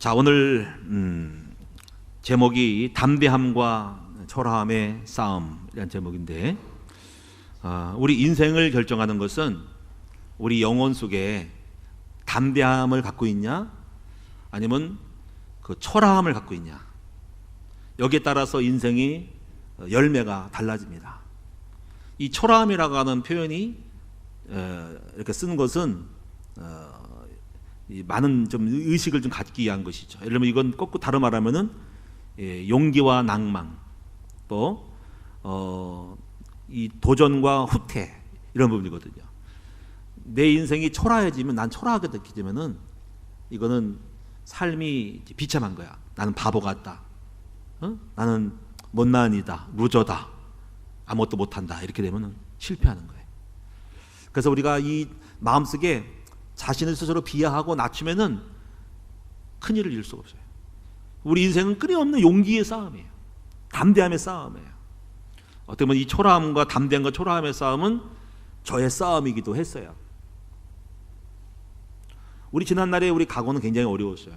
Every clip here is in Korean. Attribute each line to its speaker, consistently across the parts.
Speaker 1: 자, 오늘 제목이 담대함과 초라함의 싸움이라는 제목인데, 우리 인생을 결정하는 것은 우리 영혼 속에 담대함을 갖고 있냐, 아니면 그 초라함을 갖고 있냐, 여기에 따라서 인생이 열매가 달라집니다. 이 초라함이라고 하는 표현이 이렇게 쓰는 것은 많은 좀 의식을 좀 갖기 위한 것이죠. 예를 들면 이건 거꾸로 다른 말하면은 용기와 낭망, 또 이 도전과 후퇴, 이런 부분이거든요. 내 인생이 초라해지면, 난 초라하게 느끼지면은 이거는 삶이 비참한 거야. 나는 바보 같다. 나는 못난이다, 루저다, 아무것도 못한다, 이렇게 되면은 실패하는 거예요. 그래서 우리가 이 마음속에 자신을 스스로 비하하고 낮추면은 큰일을 이룰 수가 없어요. 우리 인생은 끊임없는 용기의 싸움이에요. 담대함의 싸움이에요. 어떻게 보면 이 초라함과 담대함과 초라함의 싸움은 저의 싸움이기도 했어요. 우리 지난날에 우리 각오는 굉장히 어려웠어요.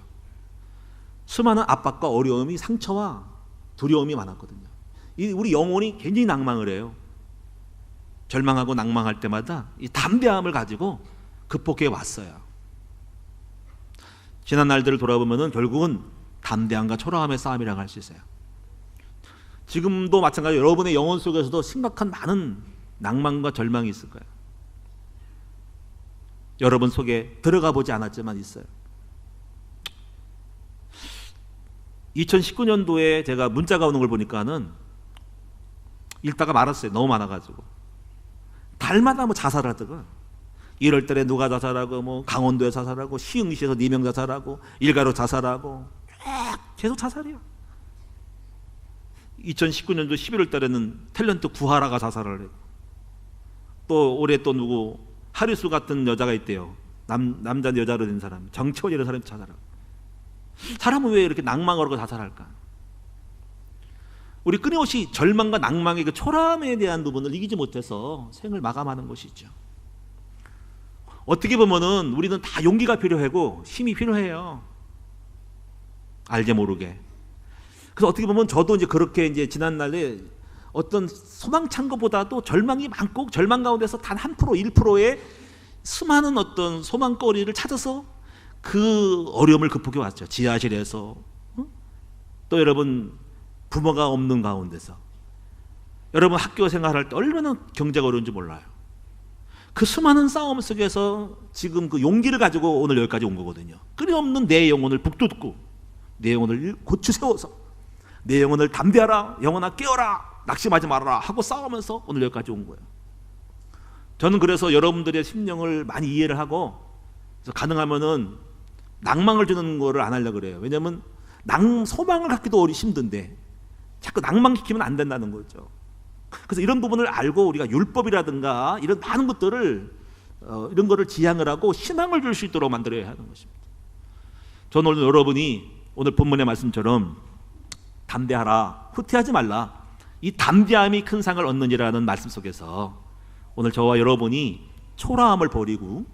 Speaker 1: 수많은 압박과 어려움이, 상처와 두려움이 많았거든요. 우리 영혼이 굉장히 낭망을 해요. 절망하고 낭망할 때마다 이 담대함을 가지고 극복해 왔어요. 지난 날들을 돌아보면은 결국은 담대함과 초라함의 싸움이라고 할 수 있어요. 지금도 마찬가지로 여러분의 영혼 속에서도 심각한 많은 낭만과 절망이 있을 거예요. 여러분 속에 들어가 보지 않았지만 있어요. 2019년도에 제가 문자가 오는 걸 보니까는 읽다가 말았어요. 너무 많아가지고. 달마다 뭐 자살을 하다가 1월 달에 누가 자살하고, 뭐 강원도에 자살하고, 시흥시에서 4명 자살하고, 일가로 자살하고, 계속 자살이에요. 2019년도 11월 달에는 탤런트 구하라가 자살을 해요. 또 올해 또 누구 하리수 같은 여자가 있대요. 남자 여자로 된 사람, 정치원이라는 사람이 자살하고. 사람은 왜 이렇게 낭망을 하고 자살할까? 우리 끊임없이 절망과 낭망의 그 초라함에 대한 부분을 이기지 못해서 생을 마감하는 것이죠. 어떻게 보면은 우리는 다 용기가 필요하고 힘이 필요해요. 알게 모르게. 그래서 어떻게 보면 저도 이제 그렇게 이제 지난날에 어떤 소망찬 것보다도 절망이 많고, 절망 가운데서 단 1%, 1%의 수많은 어떤 소망거리를 찾아서 그 어려움을 극복해 왔죠. 지하실에서, 또 여러분 부모가 없는 가운데서, 여러분 학교 생활할 때 얼마나 경제가 어려운지 몰라요. 그 수많은 싸움 속에서 지금 그 용기를 가지고 오늘 여기까지 온 거거든요. 끊임없는 내 영혼을 북돋고, 내 영혼을 고추 세워서, 내 영혼을 담대하라, 영혼아 깨어라, 낙심하지 말아라 하고 싸우면서 오늘 여기까지 온 거예요. 저는 그래서 여러분들의 심령을 많이 이해를 하고, 그래서 가능하면은 낭망을 주는 거를 안 하려고 그래요. 왜냐하면 소망을 갖기도 힘든데 자꾸 낭망시키면 안 된다는 거죠. 그래서 이런 부분을 알고 우리가 율법이라든가 이런 많은 것들을 이런 거를 지향을 하고 희망을 줄 수 있도록 만들어야 하는 것입니다. 저는 오늘 여러분이 오늘 본문의 말씀처럼 담대하라, 후퇴하지 말라, 이 담대함이 큰 상을 얻느니라는 말씀 속에서 오늘 저와 여러분이 초라함을 버리고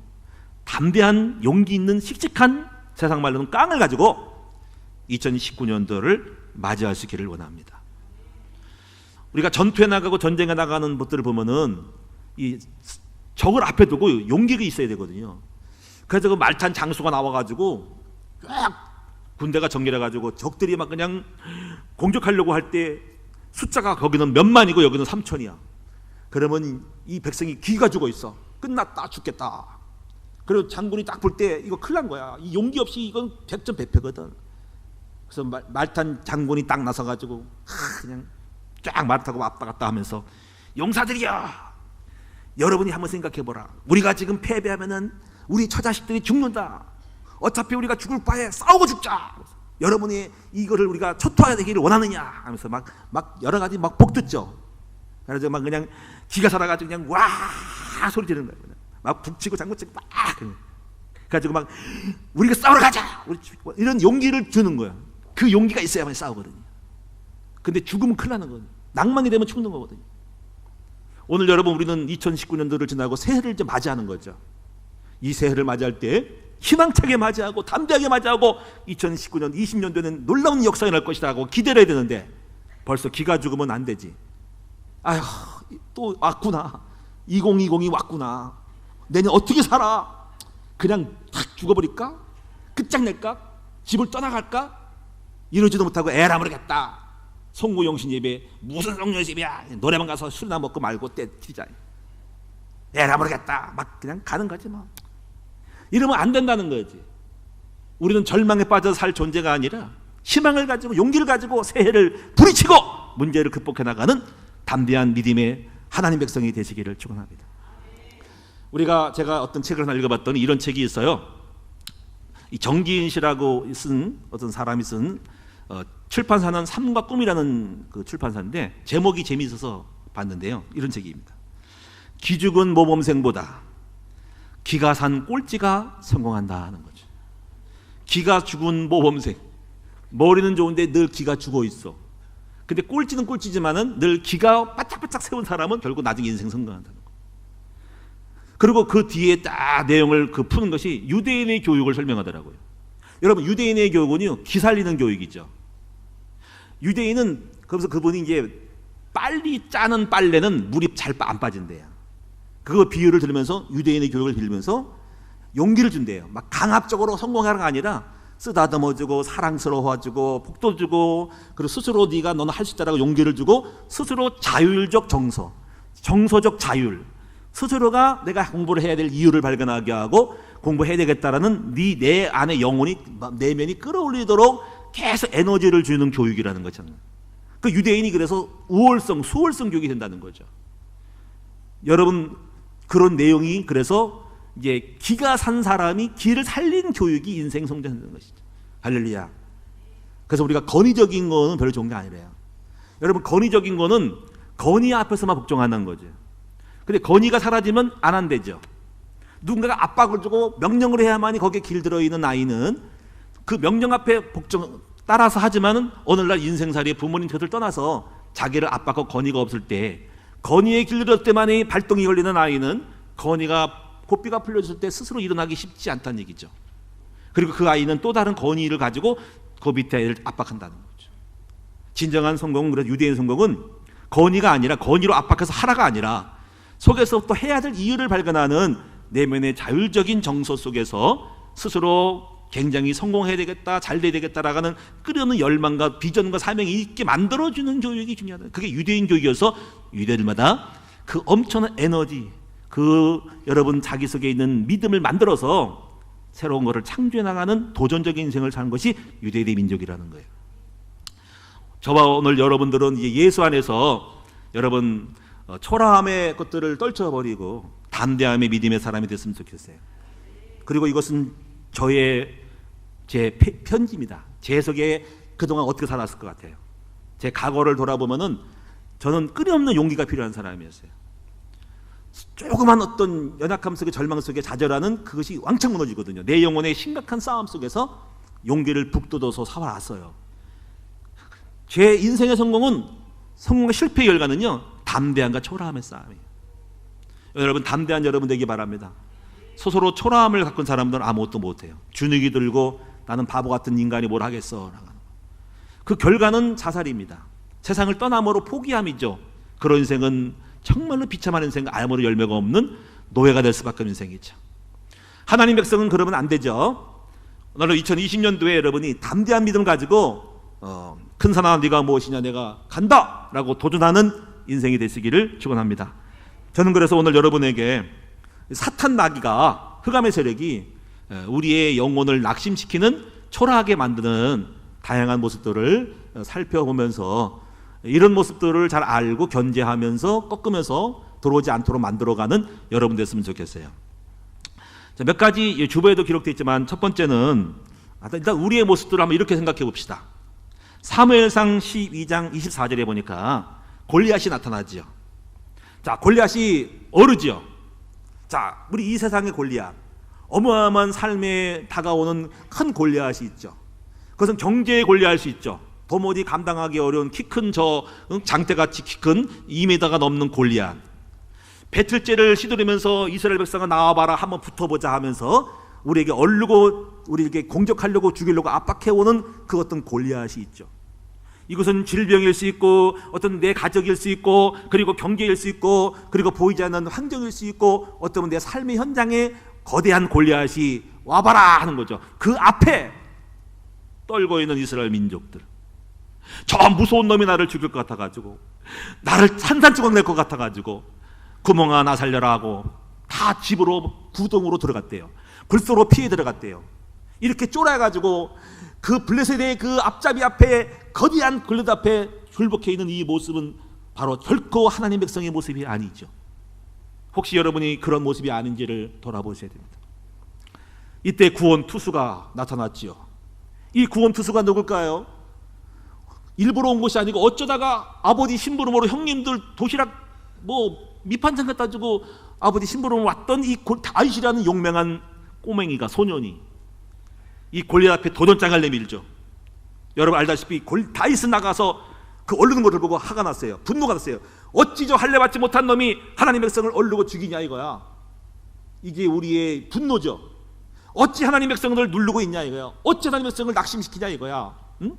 Speaker 1: 담대한 용기 있는 씩씩한, 세상 말로는 깡을 가지고 2019년도를 맞이할 수 있기를 원합니다. 우리가 전투에 나가고 전쟁에 나가는 것들을 보면은 이 적을 앞에 두고 용기가 있어야 되거든요. 그래서 그 말탄 장수가 나와가지고 쫙 군대가 정렬해가지고 적들이 막 그냥 공격하려고 할 때 숫자가 거기는 몇만이고 여기는 3천이야. 그러면 이 백성이 기가 죽어 있어. 끝났다, 죽겠다. 그리고 장군이 딱 볼 때 이거 큰일 난 거야. 이 용기 없이 이건 백전백패거든. 그래서 말탄 장군이 딱 나서가지고 그냥 쫙 말 타고 왔다 갔다 하면서, 용사들이여, 여러분이 한번 생각해보라. 우리가 지금 패배하면은 우리 처자식들이 죽는다. 어차피 우리가 죽을 바에 싸우고 죽자. 여러분이 이거를 우리가 초토화되기를 원하느냐 하면서 막 여러 가지 막 복듣죠. 그래서 막 그냥 기가 살아가지고 그냥 와 소리 지르는 거예요. 막 북치고 장구치고 막 그래가지고 막 우리가 싸우러 가자, 이런 용기를 주는 거예요. 그 용기가 있어야만 싸우거든요. 근데 죽으면 큰일 나는 거예요. 낭만이 되면 죽는 거거든요. 오늘 여러분, 우리는 2019년도를 지나고 새해를 이제 맞이하는 거죠. 이 새해를 맞이할 때 희망차게 맞이하고 담대하게 맞이하고 2019년 20년도에는 놀라운 역사가 날 것이라고 기대를 해야 되는데 벌써 기가 죽으면 안 되지. 아휴, 또 왔구나. 2020이 왔구나. 내년 어떻게 살아? 그냥 탁 죽어버릴까? 끝장낼까? 집을 떠나갈까? 이러지도 못하고 에라 모르겠다. 송구영신 예배 무슨 성령집이야? 노래방 가서 술이나 먹고 말고 떼튀자. 에라 모르겠다. 막 그냥 가는 거지 뭐. 이러면 안 된다는 거지. 우리는 절망에 빠져 살 존재가 아니라 희망을 가지고 용기를 가지고 새해를 부리치고 문제를 극복해 나가는 담대한 믿음의 하나님 백성이 되시기를 축원합니다. 제가 어떤 책을 하나 읽어봤더니 이런 책이 있어요. 이 정기인 씨라고 쓴 어떤 사람이 쓴 출판사는 삶과 꿈이라는 그 출판사인데 제목이 재미있어서 봤는데요. 이런 책입니다. 기죽은 모범생보다 기가 산 꼴찌가 성공한다 하는 거죠. 기가 죽은 모범생, 머리는 좋은데 늘 기가 죽어 있어. 근데 꼴찌는 꼴찌지만은 늘 기가 바짝바짝 세운 사람은 결국 나중에 인생 성공한다는 거. 그리고 그 뒤에 딱 내용을 푸는 것이 유대인의 교육을 설명하더라고요. 여러분, 유대인의 교육은요, 기 살리는 교육이죠. 유대인은 그래서 그분이 이제 빨리 짜는 빨래는 물이 잘 안 빠진대요. 그거 비유를 들으면서 유대인의 교육을 빌면서 용기를 준대요. 막 강압적으로 성공하라가 아니라 쓰다듬어주고 사랑스러워주고 복도 주고 그리고 스스로 네가 너는 할 수 있다라고 용기를 주고 스스로 자율적 정서적 자율, 스스로가 내가 공부를 해야 될 이유를 발견하게 하고 공부해야 되겠다라는 내 안의 영혼이 내면이 끌어올리도록 계속 에너지를 주는 교육이라는 거잖아요. 그 유대인이 그래서 우월성, 수월성 교육이 된다는 거죠. 여러분, 그런 내용이 그래서 이제 기가 산 사람이 기를 살린 교육이 인생 성장하는 것이죠. 할렐루야. 그래서 우리가 권위적인 거는 별로 좋은 게 아니래요. 여러분, 권위적인 거는 권위 앞에서만 복종하는 거죠. 근데 권위가 사라지면 안 한대죠. 누군가가 압박을 주고 명령을 해야만이 거기에 길들어 있는 아이는 그 명령 앞에 따라서 하지만은 오늘날 인생살이에 부모님 곁을 떠나서 자기를 압박하고 권위가 없을 때 권위에 길들었을 때만이 발동이 걸리는 아이는 권위가 고삐가 풀려졌을 때 스스로 일어나기 쉽지 않다는 얘기죠. 그리고 그 아이는 또 다른 권위를 가지고 그 밑에 애를 압박한다는 거죠. 진정한 성공은, 그래서 유대인 성공은 권위가 아니라 권위로 압박해서 하라가 아니라 속에서부터 해야 될 이유를 발견하는 내면의 자율적인 정서 속에서 스스로 굉장히 성공해야 되겠다, 잘 돼야 되겠다라는 끓여오는 열망과 비전과 사명이 있게 만들어주는 교육이 중요하다. 그게 유대인 교육이어서 유대인마다 그 엄청난 에너지, 여러분 자기 속에 있는 믿음을 만들어서 새로운 것을 창조해 나가는 도전적인 인생을 사는 것이 유대인의 민족이라는 거예요. 저와 오늘 여러분들은 이제 예수 안에서 여러분 초라함의 것들을 떨쳐버리고 담대함의 믿음의 사람이 됐으면 좋겠어요. 그리고 이것은 제 편지입니다. 제 속에 그동안 어떻게 살았을 것 같아요. 제 과거를 돌아보면은 저는 끊임없는 용기가 필요한 사람이었어요. 조그만 어떤 연약함 속에 절망 속에 좌절하는 그것이 왕창 무너지거든요. 내 영혼의 심각한 싸움 속에서 용기를 북돋워서 살아왔어요. 제 인생의 성공과 실패의 결과는요, 담대함과 초라함의 싸움이에요. 여러분, 담대한 여러분 되기 바랍니다. 스스로 초라함을 갖고 있는 사람들은 아무것도 못해요. 주눅이 들고 나는 바보 같은 인간이 뭘 하겠어. 그 결과는 자살입니다. 세상을 떠남으로 포기함이죠. 그런 인생은 정말로 비참한 인생, 아무런 열매가 없는 노예가 될 수밖에 없는 인생이죠. 하나님 백성은 그러면 안 되죠. 오늘 2020년도에 여러분이 담대한 믿음 가지고 큰 산아 네가 무엇이냐 내가 간다 라고 도전하는 인생이 되시기를 축원합니다. 저는 그래서 오늘 여러분에게 사탄 마귀가, 흑암의 세력이 우리의 영혼을 낙심시키는 초라하게 만드는 다양한 모습들을 살펴보면서 이런 모습들을 잘 알고 견제하면서 꺾으면서 들어오지 않도록 만들어가는 여러분 됐으면 좋겠어요. 자, 몇 가지 주보에도 기록되어 있지만 첫 번째는 일단 우리의 모습들을 한번 이렇게 생각해 봅시다. 사무엘상 12장 24절에 보니까 골리앗이 나타나지요. 자, 골리앗이 어르지요. 자, 우리 이 세상의 골리앗, 어마어마한 삶에 다가오는 큰 골리앗이 있죠. 그것은 경제의 골리앗일 수 있죠. 도무지 감당하기 어려운 키 큰 장대같이 키 큰 2m가 넘는 골리앗. 배틀죄를 시도하면서 이스라엘 백성아 나와봐라 한번 붙어보자 하면서 우리에게 얼르고 우리에게 공격하려고 죽이려고 압박해오는 그 어떤 골리앗이 있죠. 이것은 질병일 수 있고 어떤 내 가족일 수 있고 그리고 경계일 수 있고 그리고 보이지 않는 환경일 수 있고 어쩌면 내 삶의 현장에 거대한 골리앗이 와봐라 하는 거죠. 그 앞에 떨고 있는 이스라엘 민족들, 저 무서운 놈이 나를 죽일 것 같아가지고 나를 산산조각 낼 것 같아가지고 구멍아 나 살려라 하고 다 집으로 구덩으로 들어갔대요. 불쏘로 피해 들어갔대요. 이렇게 쫄아가지고 그 블레셋의 그 앞잡이 앞에 거대한 골리앗 앞에 굴복해 있는 이 모습은 바로 결코 하나님 백성의 모습이 아니죠. 혹시 여러분이 그런 모습이 아닌지를 돌아보셔야 됩니다. 이때 구원 투수가 나타났지요. 이 구원 투수가 누굴까요? 일부러 온 것이 아니고 어쩌다가 아버지 심부름으로 형님들 도시락 밑반찬 갖다 주고 아버지 심부름으로 왔던 이 다윗이라는 용맹한 꼬맹이가, 소년이 이 골리앗 앞에 도전장을 내밀죠. 여러분 알다시피 다윗은 나가서 그 얼르는 것을 보고 화가 났어요. 분노가 났어요. 어찌 저 할례 받지 못한 놈이 하나님의 백성을 얼르고 죽이냐 이거야. 이게 우리의 분노죠. 어찌 하나님 백성을 누르고 있냐 이거야. 어찌 하나님 백성을 낙심시키냐 이거야. 응?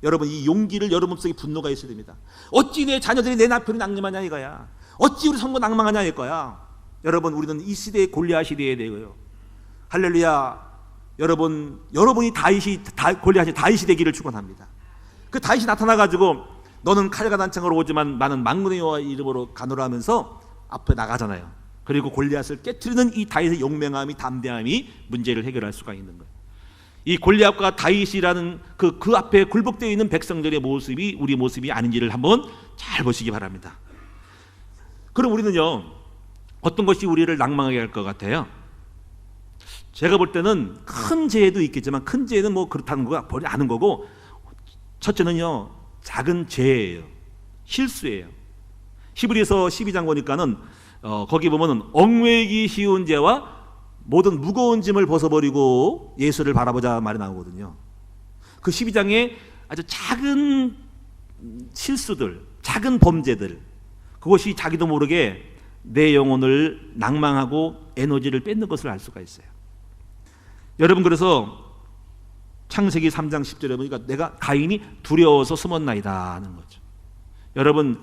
Speaker 1: 여러분 이 용기를 여러분 속에 분노가 있어야 됩니다. 어찌 내 자녀들이 내 남편이 낭만하냐 이거야. 어찌 우리 성도 낭망하냐 이거야. 여러분 우리는 이 시대의 골리앗이 되어야 되고요. 할렐루야. 여러분이 골리앗이 다윗이 되기를 축원합니다. 그 다윗이 나타나가지고 너는 칼과 단창으로 오지만 나는 만군의 여호와 이름으로 가노라 하면서 앞에 나가잖아요. 그리고 골리앗을 깨트리는 이 다윗의 용맹함이, 담대함이 문제를 해결할 수가 있는 거예요. 이 골리앗과 다윗이라는 그 앞에 굴복되어 있는 백성들의 모습이 우리 모습이 아닌지를 한번 잘 보시기 바랍니다. 그럼 우리는요, 어떤 것이 우리를 낭망하게 할 것 같아요? 제가 볼 때는 큰 죄도 있겠지만 큰 죄는 그렇다는 거가 버리 아는 거고, 첫째는요 작은 죄예요. 실수예요. 히브리서 12장 보니까는 거기 보면은 얽매이기 쉬운 죄와 모든 무거운 짐을 벗어버리고 예수를 바라보자 말이 나오거든요. 그 12장에 아주 작은 실수들, 작은 범죄들, 그것이 자기도 모르게 내 영혼을 낭망하고 에너지를 뺏는 것을 알 수가 있어요. 여러분 그래서 창세기 3장 10절에 보니까 내가 가인이 두려워서 숨었나이다 하는 거죠. 여러분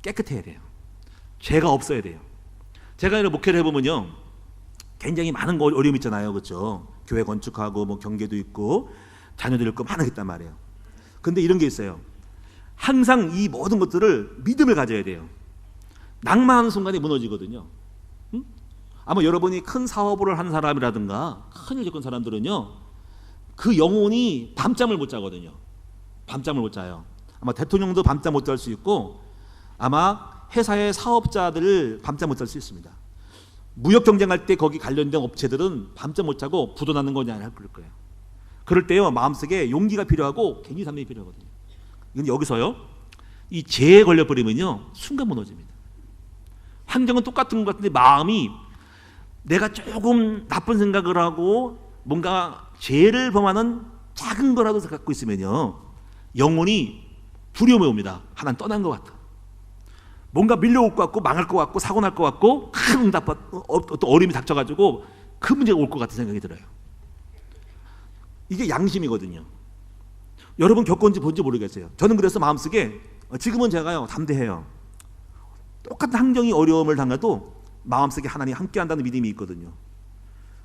Speaker 1: 깨끗해야 돼요. 죄가 없어야 돼요. 제가 이런 목회를 해보면요 굉장히 많은 어려움이 있잖아요. 그렇죠? 교회 건축하고 경계도 있고 자녀들 있고 많은 게 있단 말이에요. 근데 이런 게 있어요. 항상 이 모든 것들을 믿음을 가져야 돼요. 낭만하는 순간에 무너지거든요. 응? 아마 여러분이 큰 사업을 한 사람이라든가 큰 일 겪은 사람들은요 그 영혼이 밤잠을 못 자거든요. 밤잠을 못 자요. 아마 대통령도 밤잠 못 잘 수 있고 아마 회사의 사업자들 밤잠 못 잘 수 있습니다. 무역 경쟁할 때 거기 관련된 업체들은 밤잠 못 자고 부도나는 거냐 할 거예요. 그럴 때요 마음속에 용기가 필요하고 굉장히 담력이 필요하거든요. 근데 여기서요 이 죄에 걸려버리면요 순간 무너집니다. 환경은 똑같은 것 같은데 마음이 내가 조금 나쁜 생각을 하고 뭔가 죄를 범하는 작은 거라도 갖고 있으면요 영혼이 두려움이 옵니다. 하나는 떠난 것 같아. 뭔가 밀려올 것 같고 망할 것 같고 사고 날 것 같고 큰 어떤 어려움이 닥쳐가지고 그 문제가 올 것 같은 생각이 들어요. 이게 양심이거든요. 여러분 겪은지 본지 모르겠어요. 저는 그래서 마음속에 지금은 제가요 담대해요. 똑같은 환경이 어려움을 당해도 마음속에 하나님이 함께한다는 믿음이 있거든요.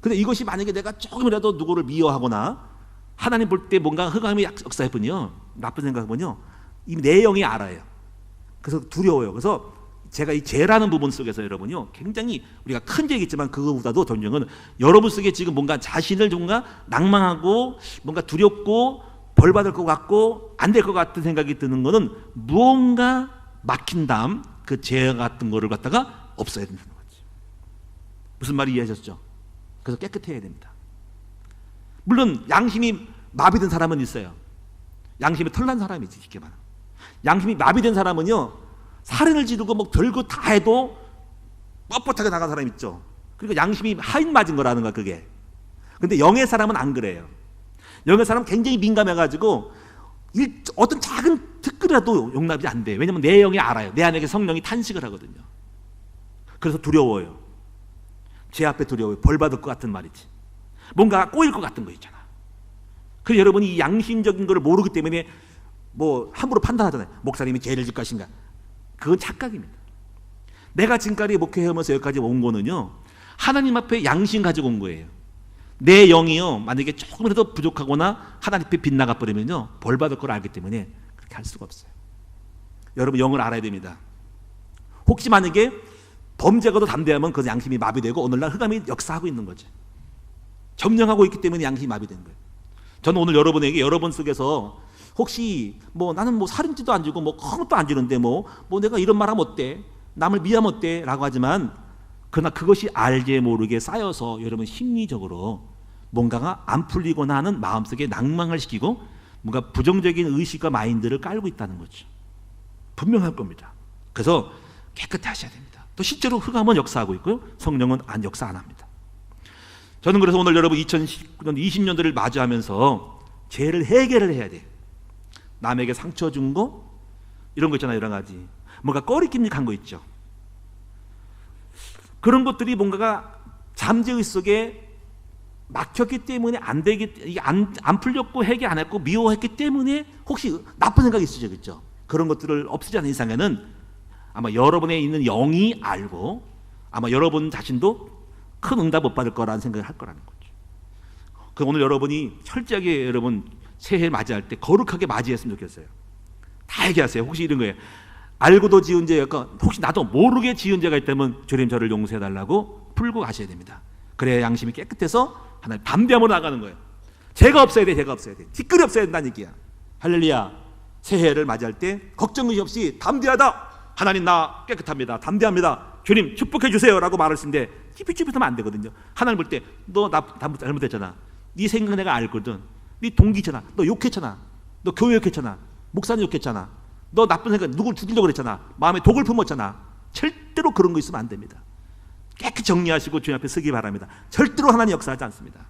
Speaker 1: 근데 이것이 만약에 내가 조금이라도 누구를 미워하거나 하나님 볼 때 뭔가 흑암이 역사해보면요 나쁜 생각해보면요 이미 내 영이 알아요. 그래서 두려워요. 그래서 제가 이 죄라는 부분 속에서 여러분요 굉장히 우리가 큰 죄겠지만 그거보다도 전쟁은 여러분 속에 지금 뭔가 자신을 뭔가 낭망하고 뭔가 두렵고 벌 받을 것 같고 안 될 것 같은 생각이 드는 거는 무언가 막힌 다음 그 죄 같은 거를 갖다가 없애야 된다는 거지. 무슨 말이 이해하셨죠? 그래서 깨끗해야 됩니다. 물론 양심이 마비된 사람은 있어요. 양심이 털난 사람이지 쉽게 말하면. 양심이 마비된 사람은요 살인을 지르고 별거 다 해도 뻣뻣하게 나간 사람 있죠. 그러니까 양심이 하인 맞은 거라는 거야 그게. 근데 영의 사람은 안 그래요. 영의 사람은 굉장히 민감해가지고 어떤 작은 특근이라도 용납이 안 돼요. 왜냐하면 내 영이 알아요. 내 안에 성령이 탄식을 하거든요. 그래서 두려워요. 죄 앞에 두려워요. 벌 받을 것 같은 말이지. 뭔가 꼬일 것 같은 거 있잖아. 그래서 여러분이 이 양심적인 걸 모르기 때문에 뭐 함부로 판단하잖아요. 목사님이 죄를 질 것인가. 그건 착각입니다. 내가 지금까지 목회하면서 여기까지 온 거는요, 하나님 앞에 양심 가지고 온 거예요. 내 영이요, 만약에 조금이라도 부족하거나 하나님 앞에 빗나가 버리면요, 벌 받을 걸 알기 때문에 그렇게 할 수가 없어요. 여러분, 영을 알아야 됩니다. 혹시 만약에 범죄가 더 담대하면 그 양심이 마비되고 오늘날 흑암이 역사하고 있는 거죠. 점령하고 있기 때문에 양심이 마비된 거예요. 저는 오늘 여러분에게, 여러분 속에서 혹시 뭐 나는 뭐 살인죄도 안 지고 뭐 큰 것도 안 지는데 뭐 내가 이런 말 하면 어때? 남을 미하면 어때? 라고 하지만 그러나 그것이 알게 모르게 쌓여서 여러분 심리적으로 뭔가가 안 풀리거나 하는 마음속에 낭망을 시키고 뭔가 부정적인 의식과 마인드를 깔고 있다는 거죠. 분명할 겁니다. 그래서 깨끗해 하셔야 됩니다. 또 실제로 흑암은 역사하고 있고요, 성령은 역사 안 합니다. 저는 그래서 오늘 여러분 2019년 20년도를 맞이하면서 죄를 해결을 해야 돼요. 남에게 상처 준 거 이런 거 있잖아요. 여러 가지 뭔가 꺼리낌직한 거 있죠. 그런 것들이 뭔가가 잠재의 속에 막혔기 때문에 안 풀렸고 해결 안 했고 미워했기 때문에 혹시 나쁜 생각이 있으시겠죠. 그런 것들을 없애지 않는 이상에는 아마 여러분에 있는 영이 알고 아마 여러분 자신도 큰 응답 못 받을 거라는 생각을 할 거라는 거죠. 그 오늘 여러분이 철저하게 여러분 새해 맞이할 때 거룩하게 맞이했으면 좋겠어요. 다 얘기하세요. 혹시 이런 거예요. 알고도 지은 죄가 혹시 나도 모르게 지은 죄가 있다면 주님 저를 용서해달라고 풀고 가셔야 됩니다. 그래야 양심이 깨끗해서 하나님 담대함으로 나가는 거예요. 죄가 없어야 돼. 죄가 없어야 돼. 티끌이 없어야 된다는 얘기야. 할렐루야. 새해를 맞이할 때 걱정이 없이 담대하다. 하나님 나 깨끗합니다. 담대합니다. 주님 축복해 주세요 라고 말할 수 있는데 찌릿찌릿하면 안 되거든요. 하나님 볼 때 너 나 잘못했잖아. 네 생각 내가 알거든. 네 동기잖아. 너 욕했잖아. 너 교회 욕했잖아. 목사님 욕했잖아. 너 나쁜 생각 누굴 죽이려고 그랬잖아. 마음에 독을 품었잖아. 절대로 그런 거 있으면 안 됩니다. 깨끗이 정리하시고 주님 앞에 서기 바랍니다. 절대로 하나님 역사하지 않습니다.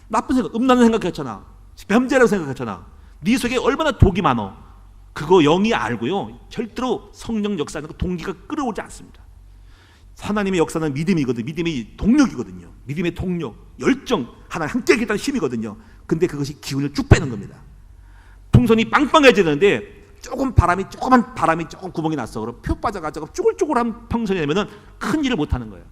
Speaker 1: 나쁜 생각, 음란한 생각했잖아. 범죄라고 생각했잖아. 네 속에 얼마나 독이 많어. 그거 영이 알고요. 절대로 성령 역사하는 동기가 끌어오지 않습니다. 하나님의 역사는 믿음이거든요. 믿음이 동력이거든요. 믿음의 동력, 열정, 하나님 함께 하겠다는 힘이거든요. 근데 그것이 기운을 쭉 빼는 겁니다. 풍선이 빵빵해지는데 조금만 바람이 조금 구멍이 났어. 그럼 표 빠져가지고 쭈글쭈글한 풍선이 되면은 큰 일을 못 하는 거예요.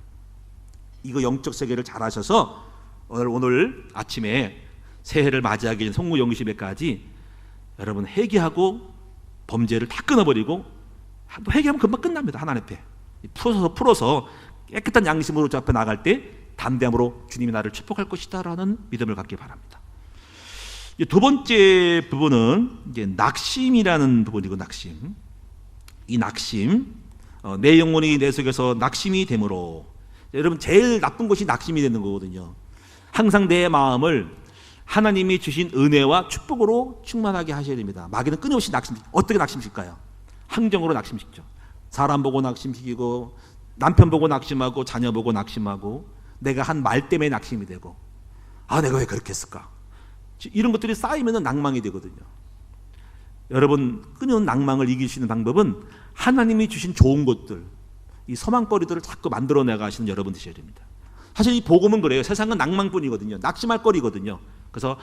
Speaker 1: 이거 영적 세계를 잘 하셔서 오늘 아침에 새해를 맞이하기 전 성무 영시배까지 여러분 회개하고 범죄를 다 끊어버리고 또 회개하면 금방 끝납니다. 하나님 앞에 풀어서 깨끗한 양심으로 저 앞에 나갈 때 담대함으로 주님이 나를 축복할 것이다라는 믿음을 갖기 바랍니다. 두 번째 부분은 이제 낙심이라는 부분이고, 낙심. 이 낙심, 내 영혼이 내 속에서 낙심이 되므로, 여러분 제일 나쁜 것이 낙심이 되는 거거든요. 항상 내 마음을 하나님이 주신 은혜와 축복으로 충만하게 하셔야 됩니다. 마귀는 끊임없이 어떻게 낙심시킬까요? 환경으로 낙심시키죠. 사람 보고 낙심시키고, 남편 보고 낙심하고, 자녀 보고 낙심하고, 내가 한 말 때문에 낙심이 되고, 내가 왜 그렇게 했을까? 이런 것들이 쌓이면 낭망이 되거든요. 여러분, 끊임없는 낭망을 이길 수 있는 방법은 하나님이 주신 좋은 것들, 이 소망거리들을 자꾸 만들어내가 하시는 여러분 되셔야 됩니다. 사실 이 복음은 그래요. 세상은 낭만뿐이거든요. 낙심할 거리거든요. 그래서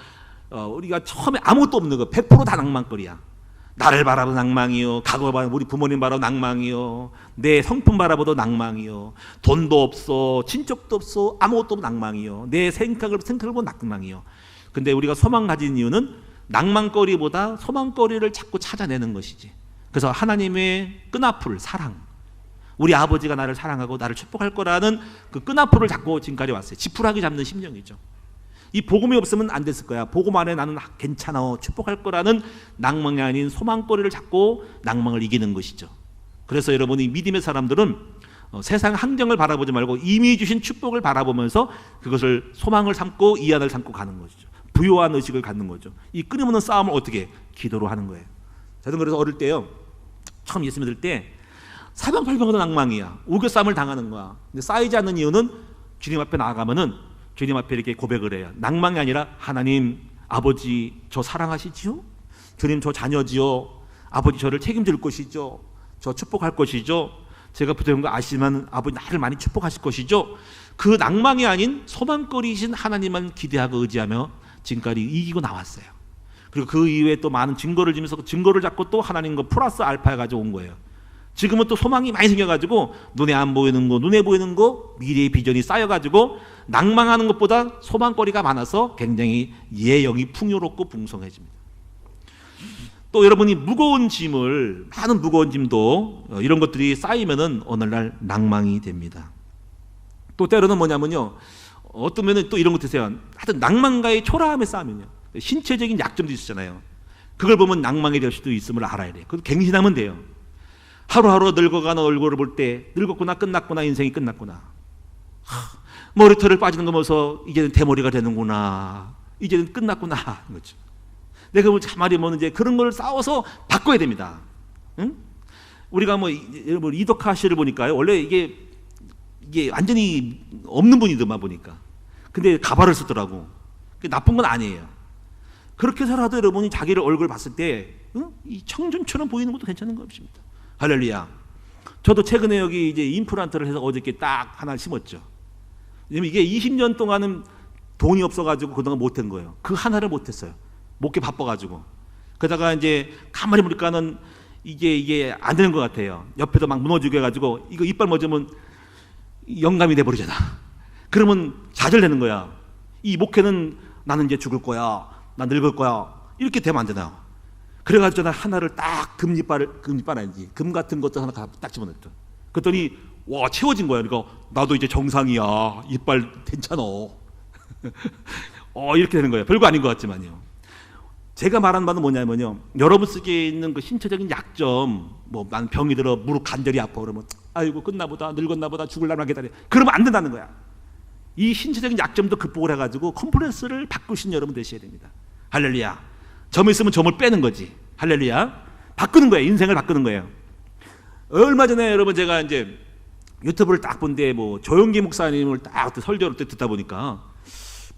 Speaker 1: 우리가 처음에 아무것도 없는 거 100% 다 낭만거리야. 나를 바라보는 낭망이요, 가거 바라보는 우리 부모님 바라보는 낭망이요, 내 성품 바라보도 낭망이요, 돈도 없어, 친척도 없어, 아무것도 없는 낭망이요, 내 생각을 보는 낭망이요. 근데 우리가 소망 가진 이유는 낭만거리보다 소망거리를 자꾸 찾아내는 것이지. 그래서 하나님의 끈앞을, 사랑, 우리 아버지가 나를 사랑하고 나를 축복할 거라는 그 끈앞을 자꾸 지금까지 왔어요. 지푸라기 잡는 심령이죠. 이 복음이 없으면 안 됐을 거야. 복음 안에 나는 괜찮아, 축복할 거라는 낭망이 아닌 소망거리를 잡고 낭망을 이기는 것이죠. 그래서 여러분이 믿음의 사람들은 세상 환경을 바라보지 말고 이미 주신 축복을 바라보면서 그것을 소망을 삼고 이안을 삼고 가는 것이죠. 부요한 의식을 갖는 거죠. 이 끊임없는 싸움을 어떻게? 기도로 하는 거예요. 저는 그래서 어릴 때요, 처음 예수 믿을 때 사방팔방으로 낭망이야. 우겨싸움을 당하는 거야. 근데 쌓이지 않는 이유는 주님 앞에 나아가면은 주님 앞에 이렇게 고백을 해요. 낭망이 아니라 하나님, 아버지 저 사랑하시지요? 주님 저 자녀지요? 아버지 저를 책임질 것이죠? 저 축복할 것이죠? 제가 부탁한 거 아시지만 아버지 나를 많이 축복하실 것이죠. 그 낭망이 아닌 소망거리이신 하나님만 기대하고 의지하며 지금까지 이기고 나왔어요. 그리고 그 이후에 또 많은 증거를 지면서 그 증거를 잡고 또 하나님과 플러스 알파 해가지고 온 거예요. 지금은 또 소망이 많이 생겨가지고 눈에 안 보이는 거, 눈에 보이는 거, 미래의 비전이 쌓여가지고 낭망하는 것보다 소망거리가 많아서 굉장히 예영이 풍요롭고 풍성해집니다. 또 여러분이 무거운 짐을, 많은 무거운 짐도 이런 것들이 쌓이면은 오늘날 낭망이 됩니다. 또 때로는 뭐냐면요, 어떤 면은 또 이런 것 드세요. 하여튼 낭만과의 초라함의 싸움이요. 신체적인 약점도 있잖아요. 그걸 보면 낭망이 될 수도 있음을 알아야 돼요. 그래도 갱신하면 돼요. 하루하루 늙어가는 얼굴을 볼 때 늙었구나, 끝났구나, 인생이 끝났구나. 머리털을 빠지는 거 보면서 이제는 대머리가 되는구나, 이제는 끝났구나 하는 거죠. 내가 뭐 참말이 뭐 이제 그런 걸 싸워서 바꿔야 됩니다. 응? 우리가 뭐 여러분 이덕화 씨를 보니까요, 원래 이게 완전히 없는 분이더만 보니까. 근데 가발을 쓰더라고. 그게 나쁜 건 아니에요. 그렇게 살아도 여러분이 자기를 얼굴 봤을 때 이 청춘처럼 보이는 것도 괜찮은 거 없습니다. 할렐루야. 저도 최근에 여기 이제 임플란트를 해서 어저께 딱 하나 심었죠. 왜냐면 이게 20년 동안은 돈이 없어가지고 그동안 못한 거예요. 그 하나를 못했어요. 못게 바빠가지고. 그러다가 이제 가만히 보니까는 이게 안 되는 것 같아요. 옆에도 막 무너지게 해가지고 이거 이빨 멎으면 영감이 돼버리잖아. 그러면 좌절되는 거야. 이 목회는 나는 이제 죽을 거야, 나 늙을 거야, 이렇게 되면 안 되나요? 그래가지고 저는 하나를 딱 금이빨 아니지, 금 같은 것도 하나 딱 집어넣었죠. 그랬더니 와, 채워진 거야. 그러니까 나도 이제 정상이야, 이빨 괜찮아. 이렇게 되는 거예요. 별거 아닌 것 같지만요. 제가 말하는 바는 뭐냐면요, 여러분 속에 있는 그 신체적인 약점, 뭐 난 병이 들어 무릎 관절이 아파 그러면 아이고 끝나보다, 늙었나보다, 죽을라나 기다려, 그러면 안 된다는 거야. 이 신체적인 약점도 극복을 해가지고 컴플렉스를 바꾸신 여러분 되셔야 됩니다. 할렐루야. 점이 있으면 점을 빼는 거지. 할렐루야. 바꾸는 거예요. 인생을 바꾸는 거예요. 얼마 전에 여러분 제가 이제 유튜브를 딱 본데 뭐 조용기 목사님을 딱 설교를 때 듣다 보니까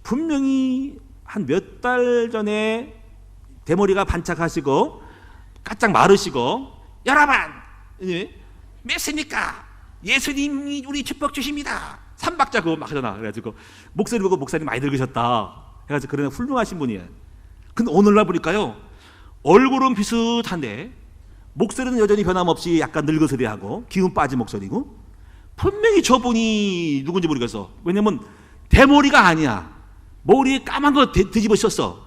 Speaker 1: 분명히 한 몇 달 전에 대머리가 반짝하시고 까짝 마르시고 여러분 믿습니까? 예수님이 우리 축복 주십니다. 삼박자 그거 막 하잖아. 그래가지고 목소리 보고 목사님 많이 늙으셨다 해가지고 그런 훌륭하신 분이에요. 근데 오늘날 보니까요, 얼굴은 비슷한데 목소리는 여전히 변함없이 약간 늙어서리하고 기운 빠진 목소리고, 분명히 저분이 누군지 모르겠어. 왜냐면 대머리가 아니야. 머리에 까만 거 뒤집어 씌웠어.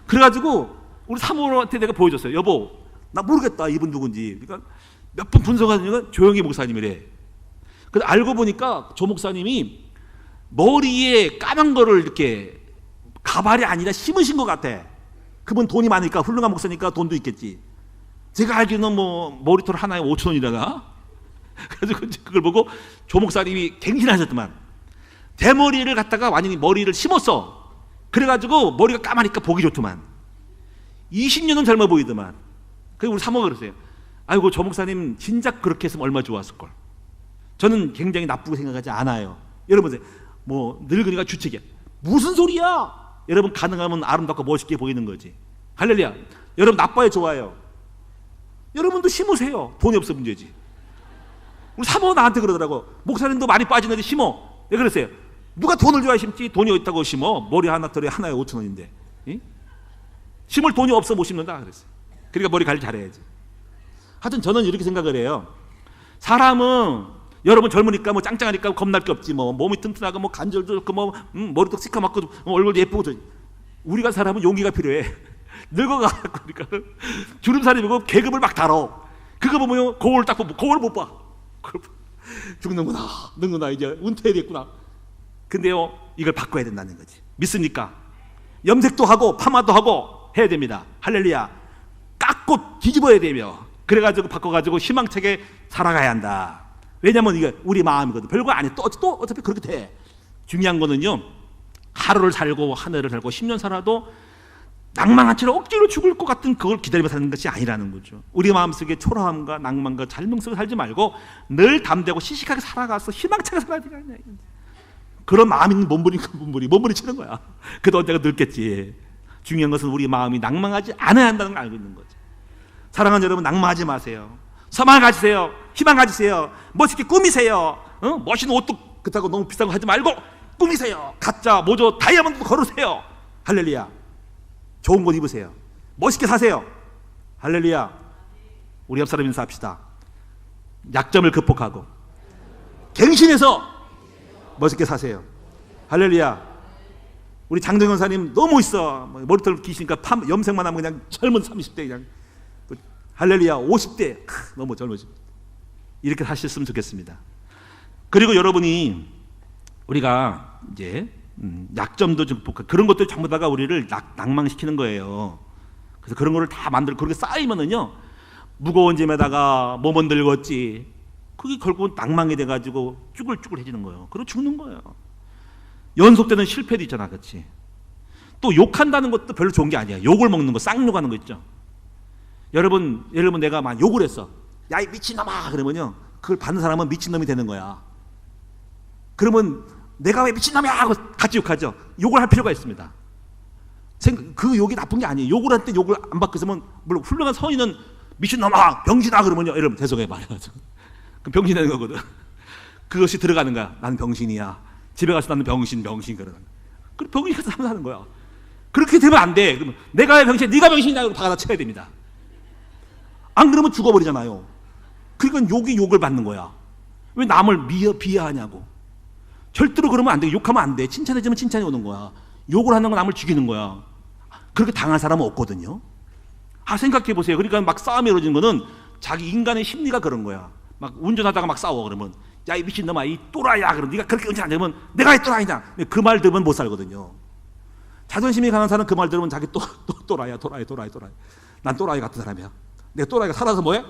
Speaker 1: 그래가지고 우리 사모한테 내가 보여줬어요. 여보, 나 모르겠다 이분 누군지. 그러니까 몇 분 분석하니까 조용히 목사님이래. 근데 알고 보니까 조 목사님이 머리에 까만 거를 이렇게 가발이 아니라 심으신 것 같아. 그분 돈이 많으니까, 훌륭한 목사니까 돈도 있겠지. 제가 알기로는 뭐 머리털 하나에 5,000원이라나? 그래서 그걸 보고 조 목사님이 갱신하셨더만. 대머리를 갖다가 완전히 머리를 심었어. 그래가지고 머리가 까마니까 보기 좋더만. 20년은 젊어 보이더만. 그래서 우리 사모가 그러세요. 아이고 조 목사님 진작 그렇게 했으면 얼마나 좋았을걸. 저는 굉장히 나쁘게 생각하지 않아요. 여러분 뭐 늙으니까 주책이야. 무슨 소리야? 여러분 가능하면 아름답고 멋있게 보이는 거지. 할렐루야. 여러분 나빠요, 좋아요? 여러분도 심으세요. 돈이 없어 문제지. 우리 사모 나한테 그러더라고. 목사님도 많이 빠지는데 심어. 왜 그러세요? 누가 돈을 좋아해 심지? 돈이 있다고 심어. 머리 하나털에 하나에 5,000원인데 심을 돈이 없어 못 심는다 그랬어요. 그러니까 머리 관리 잘해야지. 하여튼 저는 이렇게 생각을 해요. 사람은 여러분 젊으니까 뭐 짱짱하니까 겁날 게 없지. 뭐 몸이 튼튼하고 뭐 관절도 좋고 뭐 머리도 시커멓고 얼굴도 예쁘고. 우리가 사람은 용기가 필요해. 늙어가 그러니까 주름살이 되고 계급을 막 달어. 그거 보면 거울 딱 보면 거울 못 봐. 죽는구나, 늙구나, 이제 은퇴해야겠구나. 근데요, 이걸 바꿔야 된다는 거지. 믿습니까? 염색도 하고 파마도 하고 해야 됩니다. 할렐루야. 깎고 뒤집어야 되며, 그래가지고 바꿔가지고 희망차게 살아가야 한다. 왜냐면 이게 우리 마음이거든. 별거 아니야. 또 어차피 그렇게 돼. 중요한 거는요, 하루를 살고 하늘을 살고 10년 살아도 낭만한 채로 억지로 죽을 것 같은 그걸 기다리며 사는 것이 아니라는 거죠. 우리 마음속에 초라함과 낭만과 잘명 속에 살지 말고 늘 담대고 시식하게 살아가서 희망차게 살아야 되냐. 그런 마음 있는 몸부림 치는 거야. 그래도 언젠가 늙겠지. 중요한 것은 우리 마음이 낭망하지 않아야 한다는 걸 알고 있는 거죠. 사랑하는 여러분, 낭망하지 마세요. 소망을 가지세요. 희망 가지세요. 멋있게 꾸미세요. 멋있는 옷도 그렇다고 너무 비싼 거 하지 말고 꾸미세요. 가짜 모조 다이아몬드도 걸으세요. 할렐루야. 좋은 옷 입으세요. 멋있게 사세요. 할렐루야. 우리 옆 사람 인사합시다. 약점을 극복하고 갱신해서 멋있게 사세요. 할렐루야. 우리 장정현 사님 너무 멋있어. 머리털 기시니까 염색만 하면 그냥 젊은 30대 그냥. 할렐루야. 50대 너무 젊으시. 이렇게 하셨으면 좋겠습니다. 그리고 여러분이 우리가 이제 약점도 좀 극복하고 그런 것들 전부 다가 우리를 낭망시키는 거예요. 그래서 그런 거를 다 만들고 그렇게 쌓이면은요 무거운 짐에다가 몸은 늙었지 그게 결국은 낭망이 돼가지고 쭈글쭈글해지는 거예요. 그리고 죽는 거예요. 연속되는 실패도 있잖아, 그렇지? 또 욕한다는 것도 별로 좋은 게 아니야. 욕을 먹는 거, 쌍욕하는 거 있죠. 여러분 내가 막 욕을 했어. 야 이 미친놈아 그러면요 그걸 받는 사람은 미친놈이 되는 거야. 그러면 내가 왜 미친놈이야 하고 같이 욕하죠. 욕을 할 필요가 있습니다. 그 욕이 나쁜 게 아니에요. 욕을 할 때 욕을 안 받고 있으면 물론 훌륭한 성인은 미친놈아 병신아 그러면요 여러분 죄송해요 말해가지고 그럼 병신 되는 거거든. 그것이 들어가는 거야. 나는 병신이야. 집에 가서 나는 병신 그러는 거야. 그럼 병신이 가서 사는 거야. 그렇게 되면 안 돼. 그러면 내가 왜 병신이야 네가 병신이냐 그러고 박아다 쳐야 됩니다. 안 그러면 죽어버리잖아요. 그러니까 욕이 욕을 받는 거야. 왜 남을 비하하냐고. 절대로 그러면 안 돼. 욕하면 안 돼. 칭찬해주면 칭찬이 오는 거야. 욕을 하는 건 남을 죽이는 거야. 그렇게 당할 사람은 없거든요. 생각해 보세요. 그러니까 막 싸움이 이루어지는 거는 자기 인간의 심리가 그런 거야. 막 운전하다가 막 싸워 그러면 야 이 미친놈아 이 또라이야 그럼 네가 그렇게 운전 안 되면 내가 이 또라이냐 그 말 들으면 못 살거든요. 자존심이 강한 사람은 그 말 들으면 자기 또라이야 또라이 난 또라이 같은 사람이야. 내가 또라이가 살아서 뭐해?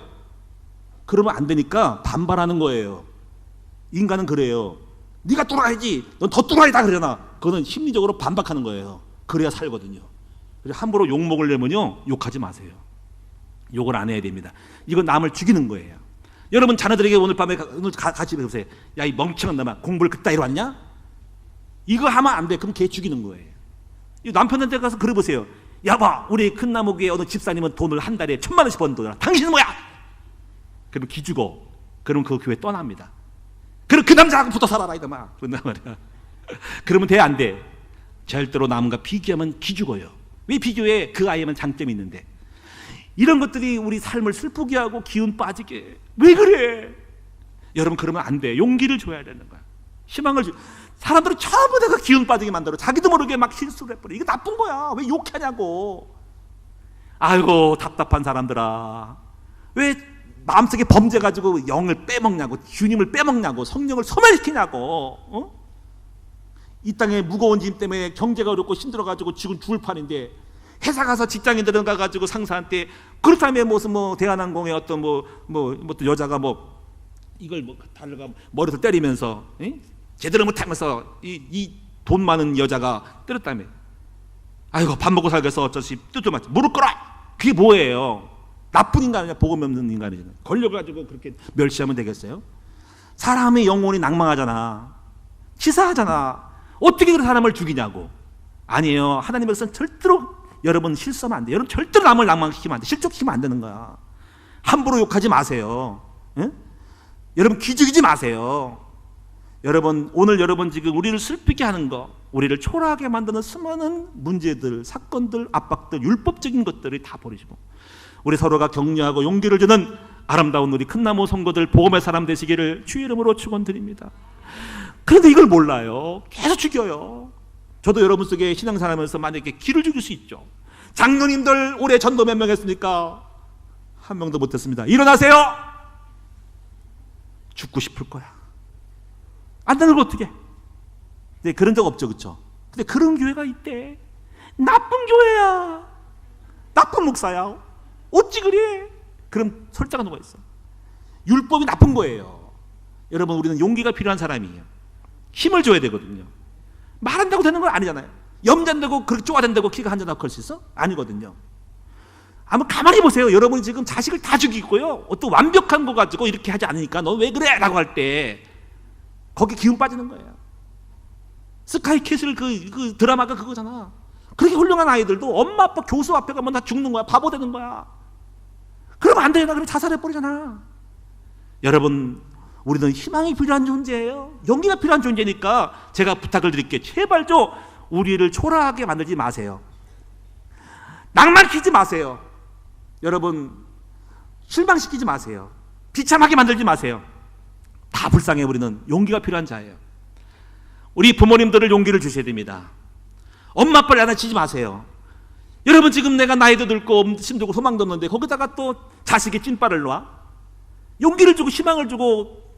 Speaker 1: 그러면 안 되니까 반발하는 거예요. 인간은 그래요. 네가 또라이지 넌 더 또라이다 그러잖아. 그거는 심리적으로 반박하는 거예요. 그래야 살거든요. 그래서 함부로 욕 먹으려면요 욕하지 마세요. 욕을 안 해야 됩니다. 이건 남을 죽이는 거예요. 여러분 자녀들에게 오늘 밤에 오늘 같이 배우세요. 야 이 멍청한 놈아 공부를 그따위로 왔냐? 이거 하면 안 돼. 그럼 걔 죽이는 거예요. 남편한테 가서 그러보세요. 여보 우리 큰나무교회 어느 집사님은 돈을 한 달에 1,000만 원씩 버는 돈이야. 당신은 뭐야? 그러면 기죽어. 그럼 그 교회 떠납니다. 그럼 그 남자하고 붙어 살아라 이놈아. 그런단 말이야. 그러면 돼 안 돼? 절대로 남과 비교하면 기죽어요. 왜 비교해? 그 아이에만 장점이 있는데. 이런 것들이 우리 삶을 슬프게 하고 기운 빠지게 해. 왜 그래? 여러분 그러면 안 돼. 용기를 줘야 되는 거야. 희망을 줘. 사람들은 전부 다 그 기운 빠지게 만들어. 자기도 모르게 막 실수를 해버려. 이거 나쁜 거야. 왜 욕하냐고. 아이고 답답한 사람들아. 왜 마음속에 범죄 가지고 영을 빼먹냐고. 주님을 빼먹냐고. 성령을 소멸시키냐고. 이 땅에 무거운 짐 때문에 경제가 어렵고 힘들어가지고 지금 죽을 판인데 회사 가서 직장인들은 가가지고 상사한테 그렇다면 무슨 대한항공의 어떤 어떤 여자가 이걸 달러가 머리를 때리면서 제대로 못하면서 이 돈 많은 여자가 때렸다며. 아이고 밥 먹고 살겠어 어쩌시 뚜뚜 맞지 무릎 꿇어. 그게 뭐예요? 나쁜 인간이냐 복음 없는 인간이냐. 걸려가지고 그렇게 멸시하면 되겠어요? 사람의 영혼이 낭망하잖아. 치사하잖아. 어떻게 그런 사람을 죽이냐고. 아니에요. 하나님께서는 절대로 여러분 실수하면 안 돼요. 여러분 절대로 남을 낭망시키면 안 돼. 실족시키면 안 되는 거야. 함부로 욕하지 마세요. 응? 여러분 기죽이지 마세요. 여러분 오늘 여러분 지금 우리를 슬프게 하는 거, 우리를 초라하게 만드는 수많은 문제들, 사건들, 압박들, 율법적인 것들을 다 버리시고 우리 서로가 격려하고 용기를 주는 아름다운 우리 큰나무 성도들 복음의 사람 되시기를 주의 이름으로 축원드립니다. 그런데 이걸 몰라요. 계속 죽여요. 저도 여러분 속에 신앙생활하면서 만약에 기를 죽일 수 있죠. 장로님들 올해 전도 몇 명 했습니까? 한 명도 못했습니다. 일어나세요. 죽고 싶을 거야. 안 되는 걸 어떻게? 네, 그런 적 없죠, 그렇죠? 근데 그런 교회가 있대. 나쁜 교회야. 나쁜 목사야. 어찌 그래? 그럼 설자가 누가 있어? 율법이 나쁜 거예요. 여러분 우리는 용기가 필요한 사람이에요. 힘을 줘야 되거든요. 말한다고 되는 건 아니잖아요. 염잔다고 그렇게 쪼아댄다고 키가 한잔하고 그럴 수 있어? 아니거든요. 한번 가만히 보세요. 여러분이 지금 자식을 다 죽이고요. 어떤 완벽한 거 가지고 이렇게 하지 않으니까 너 왜 그래? 라고 할 때 거기 기운 빠지는 거예요. 스카이캐슬 그 드라마가 그거잖아. 그렇게 훌륭한 아이들도 엄마 아빠 교수 앞에 가면 다 죽는 거야. 바보 되는 거야. 그러면 안 되잖아. 그럼 자살해버리잖아. 여러분, 우리는 희망이 필요한 존재예요. 용기가 필요한 존재니까 제가 부탁을 드릴게요. 제발 좀 우리를 초라하게 만들지 마세요. 낭만시키지 마세요. 여러분, 실망시키지 마세요. 비참하게 만들지 마세요. 다 불쌍해. 우리는 용기가 필요한 자예요. 우리 부모님들을 용기를 주셔야 됩니다. 엄마 아빠를 야단치지 마세요. 여러분, 지금 내가 나이도 들고 힘들고 소망도 없는데 거기다가 또 자식의 찐빠를 놔? 용기를 주고 희망을 주고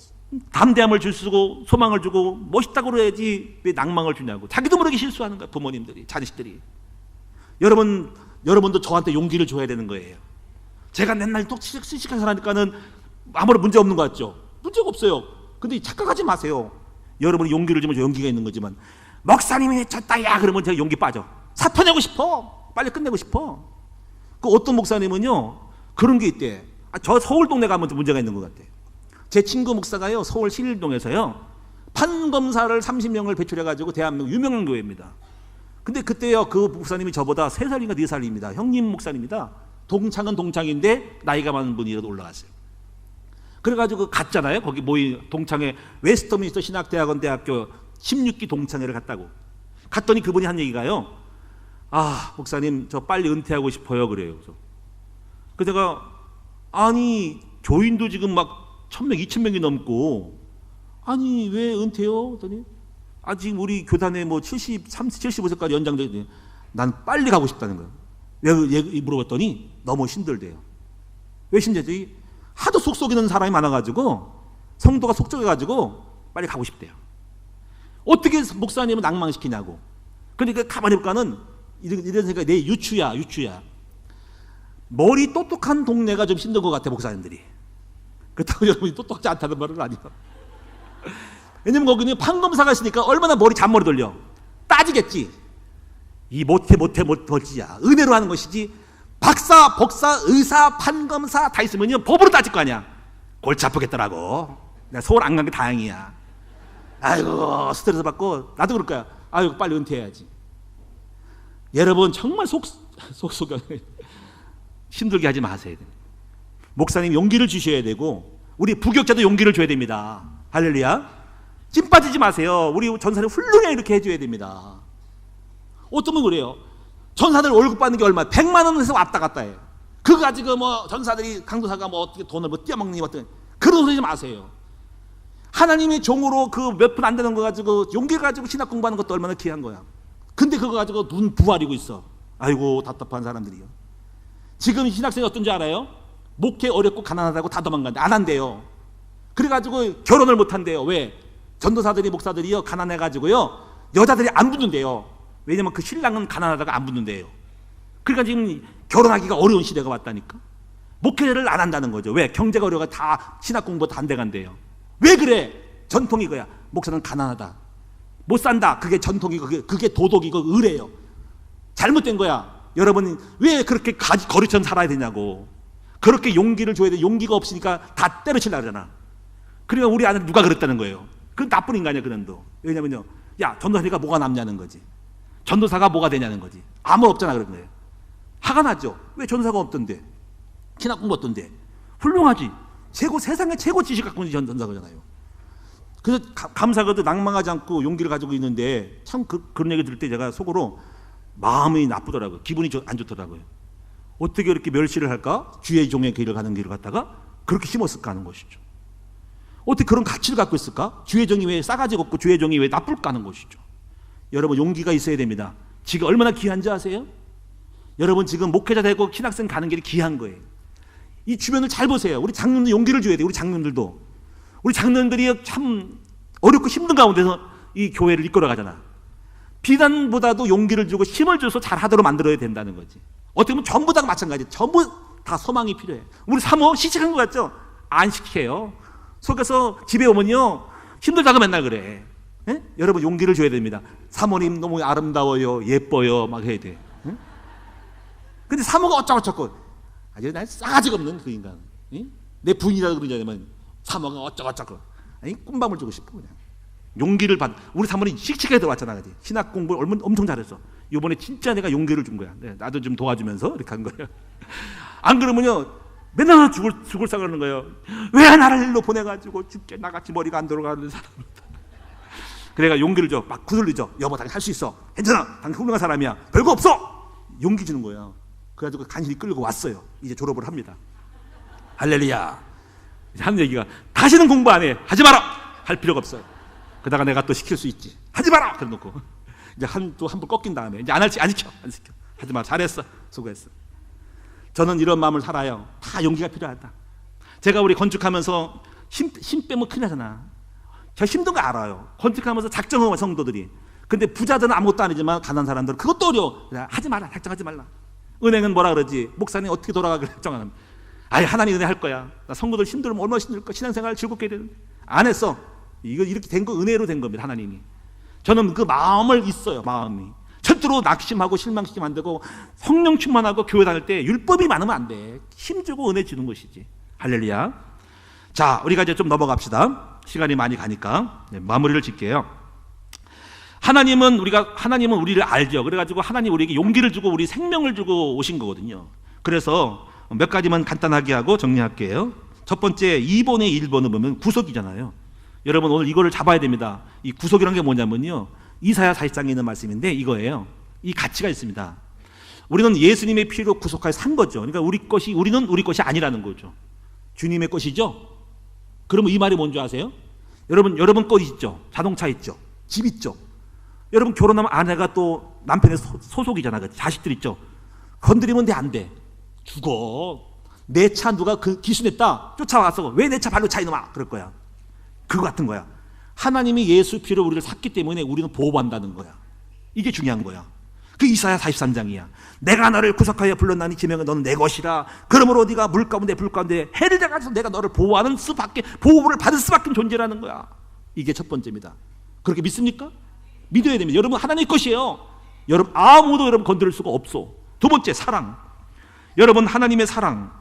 Speaker 1: 담대함을 주고 소망을 주고 멋있다고 그래야지 왜 낭망을 주냐고. 자기도 모르게 실수하는 거야, 부모님들이, 자식들이. 여러분도 저한테 용기를 줘야 되는 거예요. 제가 맨날 또 씩씩하게 살아니까는 아무런 문제 없는 것 같죠? 문제가 없어요. 근데 착각하지 마세요. 여러분이 용기를 주면 용기가 있는 거지만, 목사님이 졌다 야 그러면 제가 용기 빠져. 사표 내고 싶어. 빨리 끝내고 싶어. 그 어떤 목사님은요 그런 게 있대. 저 서울 동네 가면 문제가 있는 것 같아. 제 친구 목사가요 서울 신일동에서요 판검사를 30명을 배출해가지고 대한민국 유명한 교회입니다. 근데 그때요 그 목사님이 저보다 3살인가 4살입니다. 형님 목사님이다. 동창은 동창인데 나이가 많은 분이라도 올라갔어요. 그래가지고 갔잖아요. 거기 모인 동창회 웨스터민스터 신학대학원 대학교 16기 동창회를 갔다고. 갔더니 그분이 한 얘기가요. 아, 목사님 저 빨리 은퇴하고 싶어요 그래요. 그래서 제가 아니 교인도 지금 막 1000명 2000명이 넘고 아니 왜 은퇴요? 그랬더니 지금 우리 교단에 뭐 75세까지 연장되더니 난 빨리 가고 싶다는 거예요. 왜 물어봤더니 너무 힘들대요. 왜 힘들지? 하도 속 썩이는 사람이 많아가지고 성도가 속썩여가지고 빨리 가고 싶대요. 어떻게 목사님은 낭망시키냐고. 그러니까 가만히 볼까는 이런 생각이 내 유추야. 머리 똑똑한 동네가 좀 힘든 것 같아 목사님들이. 그렇다고 여러분이 똑똑하지 않다는 말은 아니야. 왜냐면 거기는 판검사가 있으니까 얼마나 머리 잔머리 돌려. 따지겠지. 이 못해 벌지야. 은혜로 하는 것이지. 박사, 복사, 의사, 판검사 다 있으면 법으로 따질 거 아니야. 골치 아프겠더라고. 내가 서울 안 간 게 다행이야. 아이고 스트레스 받고 나도 그럴 거야. 아이고 빨리 은퇴해야지. 여러분 정말 속 힘들게 하지 마세요. 목사님 용기를 주셔야 되고 우리 부격자도 용기를 줘야 됩니다. 할렐루야. 찐 빠지지 마세요. 우리 전사님 훌륭하게 이렇게 해줘야 됩니다. 어떤 분 그래요. 전사들 월급 받는 게 얼마? 100만 원에서 왔다 갔다 해요. 그거 가지고 뭐 전사들이 강도사가 뭐 어떻게 돈을 뭐 떼어먹는 게 어떤 그런 소리 하지 마세요. 하나님의 종으로 그 몇 푼 안 되는 거 가지고 용기 가지고 신학 공부하는 것도 얼마나 귀한 거야. 근데 그거 가지고 눈 부활이고 있어. 아이고 답답한 사람들이요. 지금 신학생이 어떤지 알아요? 목회 어렵고 가난하다고 다 도망간대. 안 한대요. 그래가지고 결혼을 못 한대요. 왜? 전도사들이 목사들이요 가난해가지고요 여자들이 안 붙는데요. 왜냐면 그 신랑은 가난하다가 안 붙는데요. 그러니까 지금 결혼하기가 어려운 시대가 왔다니까. 목회를 안 한다는 거죠. 왜? 경제가 어려워 다 신학 공부 다 안 돼간대요. 왜 그래? 전통이 그야. 목사는 가난하다. 못 산다. 그게 전통이고 그게 도덕이고 의례예요. 잘못된 거야. 여러분 왜 그렇게 거리처럼 살아야 되냐고. 그렇게 용기를 줘야 돼. 용기가 없으니까 다 때려치려고 그러잖아. 그러니까 우리 아들 누가 그랬다는 거예요. 그건 나쁜 인간이야 그놈도. 왜냐면요. 야 전도사니까 뭐가 남냐는 거지. 전도사가 뭐가 되냐는 거지. 아무 없잖아 그런 거예요. 화가 나죠. 왜 전도사가 없던데. 신학 공부 없던데. 훌륭하지. 세상에 최고 지식 갖고 있는 전도사잖아요. 그래서 감사하게도 낭망하지 않고 용기를 가지고 있는데 참 그런 얘기 들을 때 제가 속으로 마음이 나쁘더라고요. 기분이 안 좋더라고요. 어떻게 이렇게 멸시를 할까? 주의 종의 길을 가는 길을 갖다가 그렇게 심었을까 하는 것이죠. 어떻게 그런 가치를 갖고 있을까? 주의 종이 왜 싸가지가 없고 주의 종이 왜 나쁠까 하는 것이죠. 여러분 용기가 있어야 됩니다. 지금 얼마나 귀한지 아세요? 여러분 지금 목회자 되고 신학생 가는 길이 귀한 거예요. 이 주변을 잘 보세요. 우리 장로님들 용기를 줘야 돼요. 우리 장로님들도. 우리 장로님들이 참 어렵고 힘든 가운데서 이 교회를 이끌어 가잖아. 비난보다도 용기를 주고 힘을 줘서 잘하도록 만들어야 된다는 거지. 어떻게 보면 전부 다 마찬가지. 전부 다 소망이 필요해. 우리 사모 씩씩한 것 같죠? 안 씩씩해요. 속에서 집에 오면요 힘들다고 맨날 그래. 예? 여러분 용기를 줘야 됩니다. 사모님 너무 아름다워요, 예뻐요, 막 해야 돼. 예? 근데 사모가 어쩌고저쩌고 아주 난 싸가지가 없는 그 인간. 예? 내 부인이라도 그러냐면 사모가 어쩌고저쩌고. 아니 꿈밤을 주고 싶어 그냥. 용기를 받. 우리 사모님 씩씩하게 들어왔잖아, 그지? 신학 공부를 엄청 잘했어. 이번에 진짜 내가 용기를 준 거야. 네, 나도 좀 도와주면서 이렇게 한 거예요. 안 그러면요 맨날 죽을 싸가는 거예요. 왜 나를 일로 보내가지고 죽게 나같이 머리가 안 돌아가는 사람을. 그래가 용기를 줘. 막 구슬리죠. 여보, 당신 할 수 있어. 괜찮아. 당신 훌륭한 사람이야. 별거 없어. 용기 주는 거예요. 그래가지고 간신히 끌고 왔어요. 이제 졸업을 합니다. 할렐루야. 하는 얘기가 다시는 공부 안 해. 하지 마라. 할 필요가 없어요. 그러다가 내가 또 시킬 수 있지. 하지 마라. 그래 놓고 이제 한 번 꺾인 다음에 이제 안 시켜. 하지 마. 잘했어. 수고했어. 저는 이런 마음을 살아요. 다 용기가 필요하다. 제가 우리 건축하면서 힘 빼면 큰일 나잖아. 제가 힘든 거 알아요. 건축하면서 작정하고 성도들이. 근데 부자들은 아무것도 아니지만 가난한 사람들은 그것도 어려워. 하지 마라. 작정하지 말라. 은행은 뭐라 그러지? 목사님 어떻게 돌아가기로 작정하는. 아예 하나님 은혜 할 거야. 나 성도들 힘들면 얼마나 힘들까. 신앙생활 즐겁게 해야 되는데. 안 했어. 이거 이렇게 된 거 은혜로 된 겁니다. 하나님이. 저는 그 마음을 있어요. 마음이. 절대로 낙심하고 실망시키면 안 되고 성령 충만하고 교회 다닐 때 율법이 많으면 안 돼. 힘주고 은혜 주는 것이지. 할렐루야. 자, 우리가 이제 좀 넘어갑시다. 시간이 많이 가니까 마무리를 짓게요. 하나님은 우리를 알죠. 그래가지고 하나님 우리에게 용기를 주고 우리 생명을 주고 오신 거거든요. 그래서 몇 가지만 간단하게 하고 정리할게요. 첫 번째 2번에 1번을 보면 구속이잖아요. 여러분 오늘 이거를 잡아야 됩니다. 이 구속이라는 게 뭐냐면요. 이사야 40장에 있는 말씀인데 이거예요. 이 가치가 있습니다. 우리는 예수님의 피로 구속하여 산 거죠. 그러니까 우리는 우리 것이 아니라는 거죠. 주님의 것이죠. 그러면 이 말이 뭔지 아세요? 여러분 것 있죠. 자동차 있죠. 집 있죠. 여러분 결혼하면 아내가 또 남편의 소속이잖아. 자식들 있죠. 건드리면 안 돼. 죽어. 내 차 누가 기순했다. 쫓아와서 왜 내 차 발로 차 이놈아. 그럴 거야. 그거 같은 거야. 하나님이 예수 피로 우리를 샀기 때문에 우리는 보호받는다는 거야. 이게 중요한 거야. 그 이사야 43장이야. 내가 너를 구속하여 불렀나니 지명은 너는 내 것이라. 그러므로 네가 물 가운데 불 가운데 해를 잡아서 내가 너를 보호하는 수밖에 보호를 받을 수밖에 존재라는 거야. 이게 첫 번째입니다. 그렇게 믿습니까? 믿어야 됩니다. 여러분 하나님 것이에요. 여러분 아무도 여러분 건드릴 수가 없어. 두 번째 사랑. 여러분 하나님의 사랑.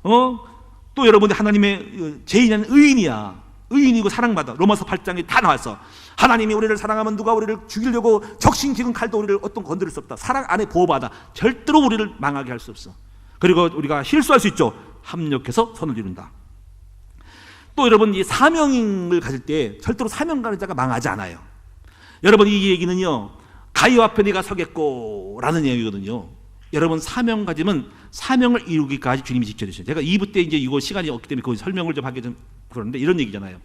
Speaker 1: 또 여러분이 하나님의 죄인은 의인이야. 의인이고 사랑받아. 로마서 8장에 다 나왔어. 하나님이 우리를 사랑하면 누가 우리를 죽이려고 적신기근 칼도 우리를 어떤 건드릴 수 없다. 사랑 안에 보호받아. 절대로 우리를 망하게 할 수 없어. 그리고 우리가 실수할 수 있죠. 합력해서 선을 이룬다. 또 여러분 이 사명을 가질 때 절대로 사명 가진 자가 망하지 않아요. 여러분 이 얘기는요. 가이와 앞에 네가 서겠고 라는 얘기거든요. 여러분 사명 가지면 사명을 이루기까지 주님이 지켜주셔요. 제가 2부 때 이제 이거 시간이 없기 때문에 그 설명을 좀 하게 좀 그러는데 이런 얘기잖아요.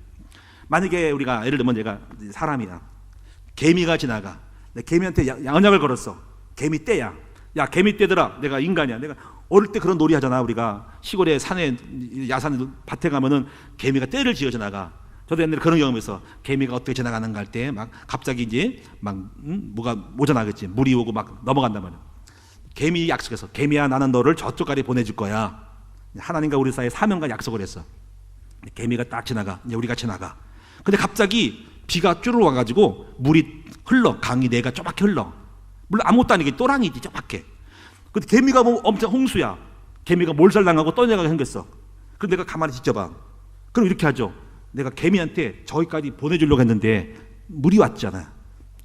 Speaker 1: 만약에 우리가 예를 들면 내가 사람이야. 개미가 지나가. 내가 개미한테 언약을 걸었어. 개미 떼야. 야 개미 떼더라. 내가 인간이야. 내가 어릴 때 그런 놀이 하잖아. 우리가 시골에 산에 야산 밭에 가면은 개미가 떼를 지어 지나가. 저도 옛날에 그런 경험에서 개미가 어떻게 지나가는가 할 때 막 갑자기 이제 막 뭐가 모자나겠지. 물이 오고 막 넘어간단 말이야. 개미 약속해서 개미야 나는 너를 저쪽까지 보내줄 거야. 하나님과 우리 사이에 사명과 약속을 했어. 개미가 딱 지나가. 이제 우리가 지나가. 근데 갑자기 비가 쭈르르 와가지고 물이 흘러. 강이 내가 쪼맣게 흘러. 물론 아무것도 아니게 또랑이지 쪼맣게. 근데 개미가 뭐 엄청 홍수야. 개미가 몰살당하고 떠내가게 생겼어. 그럼 내가 가만히 지켜봐. 그럼 이렇게 하죠. 내가 개미한테 저기까지 보내주려고 했는데 물이 왔잖아.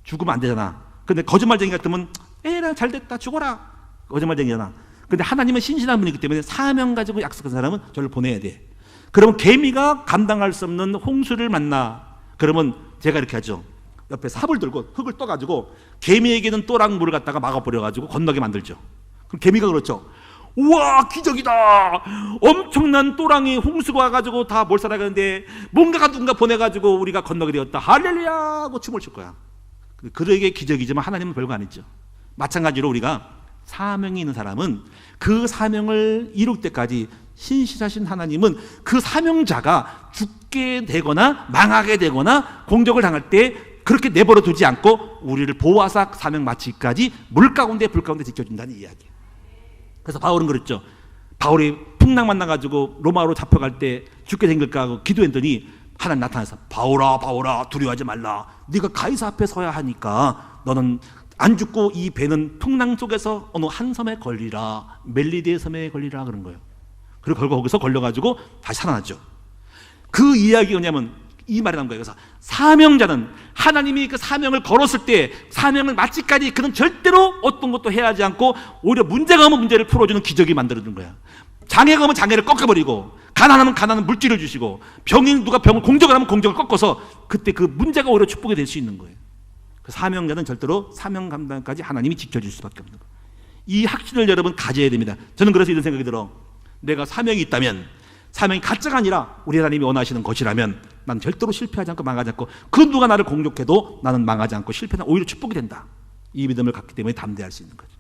Speaker 1: 죽으면 안 되잖아. 근데 거짓말쟁이 같으면 에라 잘됐다 죽어라. 거짓말쟁이잖아. 근데 하나님은 신실한 분이기 때문에 사명 가지고 약속한 사람은 저를 보내야 돼. 그러면 개미가 감당할 수 없는 홍수를 만나. 그러면 제가 이렇게 하죠. 옆에 삽을 들고 흙을 떠가지고 개미에게는 또랑 물을 갖다가 막아버려가지고 건너게 만들죠. 그럼 개미가 그렇죠. 우와 기적이다. 엄청난 또랑이 홍수가 와가지고 다 몰살하겠는데 뭔가가 누군가 보내가지고 우리가 건너게 되었다. 할렐루야 하고 춤을 출 거야. 그에게 기적이지만 하나님은 별거 아니죠. 마찬가지로 우리가 사명이 있는 사람은 그 사명을 이룰 때까지 신실하신 하나님은 그 사명자가 죽게 되거나 망하게 되거나 공격을 당할 때 그렇게 내버려 두지 않고 우리를 보호하사 사명 마치기까지 물 가운데 불 가운데 지켜준다는 이야기예요. 그래서 바울은 그랬죠. 바울이 풍랑 만나가지고 로마로 잡혀갈 때 죽게 생길까 하고 기도했더니 하나님 나타나서 바울아 바울아 두려워하지 말라. 네가 가이사 앞에 서야 하니까 너는 안 죽고 이 배는 풍랑 속에서 어느 한 섬에 걸리라. 멜리디의 섬에 걸리라 그런 거예요. 그리고 거기서 걸려가지고 다시 살아났죠. 그 이야기가 뭐냐면 이 말이 나온 거예요. 그래서 사명자는 하나님이 그 사명을 걸었을 때 사명을 마치까지 그는 절대로 어떤 것도 해야 하지 않고 오히려 문제가 오면 문제를 풀어주는 기적이 만들어주는 거야. 장애가 오면 장애를 꺾어버리고, 가난하면 가난한 물질을 주시고, 병인 누가 병을 공적을 하면 공적을 꺾어서 그때 그 문제가 오히려 축복이 될 수 있는 거예요. 그 사명자는 절대로 사명 감당까지 하나님이 지켜줄 수밖에 없는 거예요. 이 확신을 여러분 가져야 됩니다. 저는 그래서 이런 생각이 들어. 내가 사명이 있다면, 사명이 가짜가 아니라 우리 하나님이 원하시는 것이라면 난 절대로 실패하지 않고 망하지 않고, 그 누가 나를 공격해도 나는 망하지 않고 실패는 오히려 축복이 된다. 이 믿음을 갖기 때문에 담대할 수 있는 거죠.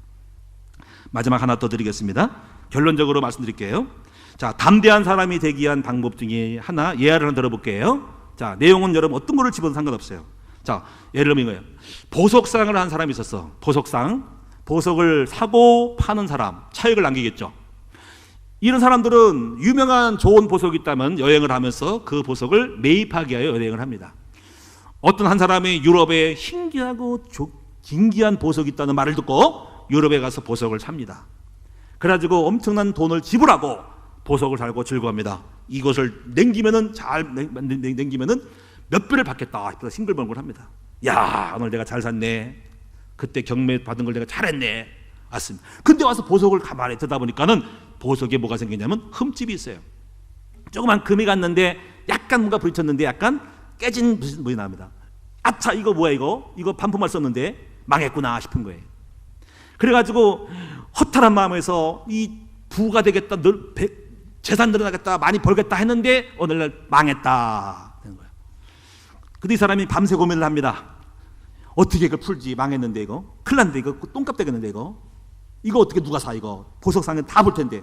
Speaker 1: 마지막 하나 더 드리겠습니다. 결론적으로 말씀드릴게요. 자, 담대한 사람이 되기 위한 방법 중에 하나, 예화를 하나 들어볼게요. 자, 내용은 여러분 어떤 거를 집어도 상관없어요. 자, 예를 들면 이거예요. 보석상을 한 사람이 있었어. 보석을 사고 파는 사람, 차익을 남기겠죠. 이런 사람들은 유명한 좋은 보석이 있다면 여행을 하면서 그 보석을 매입하기 위하여 여행을 합니다. 어떤 한 사람이 유럽에 신기하고 진기한 보석이 있다는 말을 듣고 유럽에 가서 보석을 삽니다. 그래가지고 엄청난 돈을 지불하고 보석을 살고 즐거워합니다. 이것을 남기면은 몇 배를 받겠다 싶어서 싱글벙글 합니다. 야, 오늘 내가 잘 샀네. 그때 경매 받은 걸 내가 잘했네. 맞습니다. 근데 와서 보석을 가만히 듣다 보니까는 보석에 뭐가 생기냐면 흠집이 있어요. 조그만 금이 갔는데 약간 뭔가 부딪혔는데 약간 깨진 물이 나옵니다. 아차, 이거 뭐야, 이거 반품할 썼는데 망했구나 싶은 거예요. 그래가지고 허탈한 마음에서 이 부가 되겠다, 재산 늘어나겠다, 많이 벌겠다 했는데 오늘날 망했다 되는 거예요. 근데 이 사람이 밤새 고민을 합니다. 어떻게 이걸 풀지? 망했는데 이거 큰일 났는데, 이거 똥값 되겠는데, 이거 어떻게 누가 사? 이거 보석 사면 다 볼 텐데.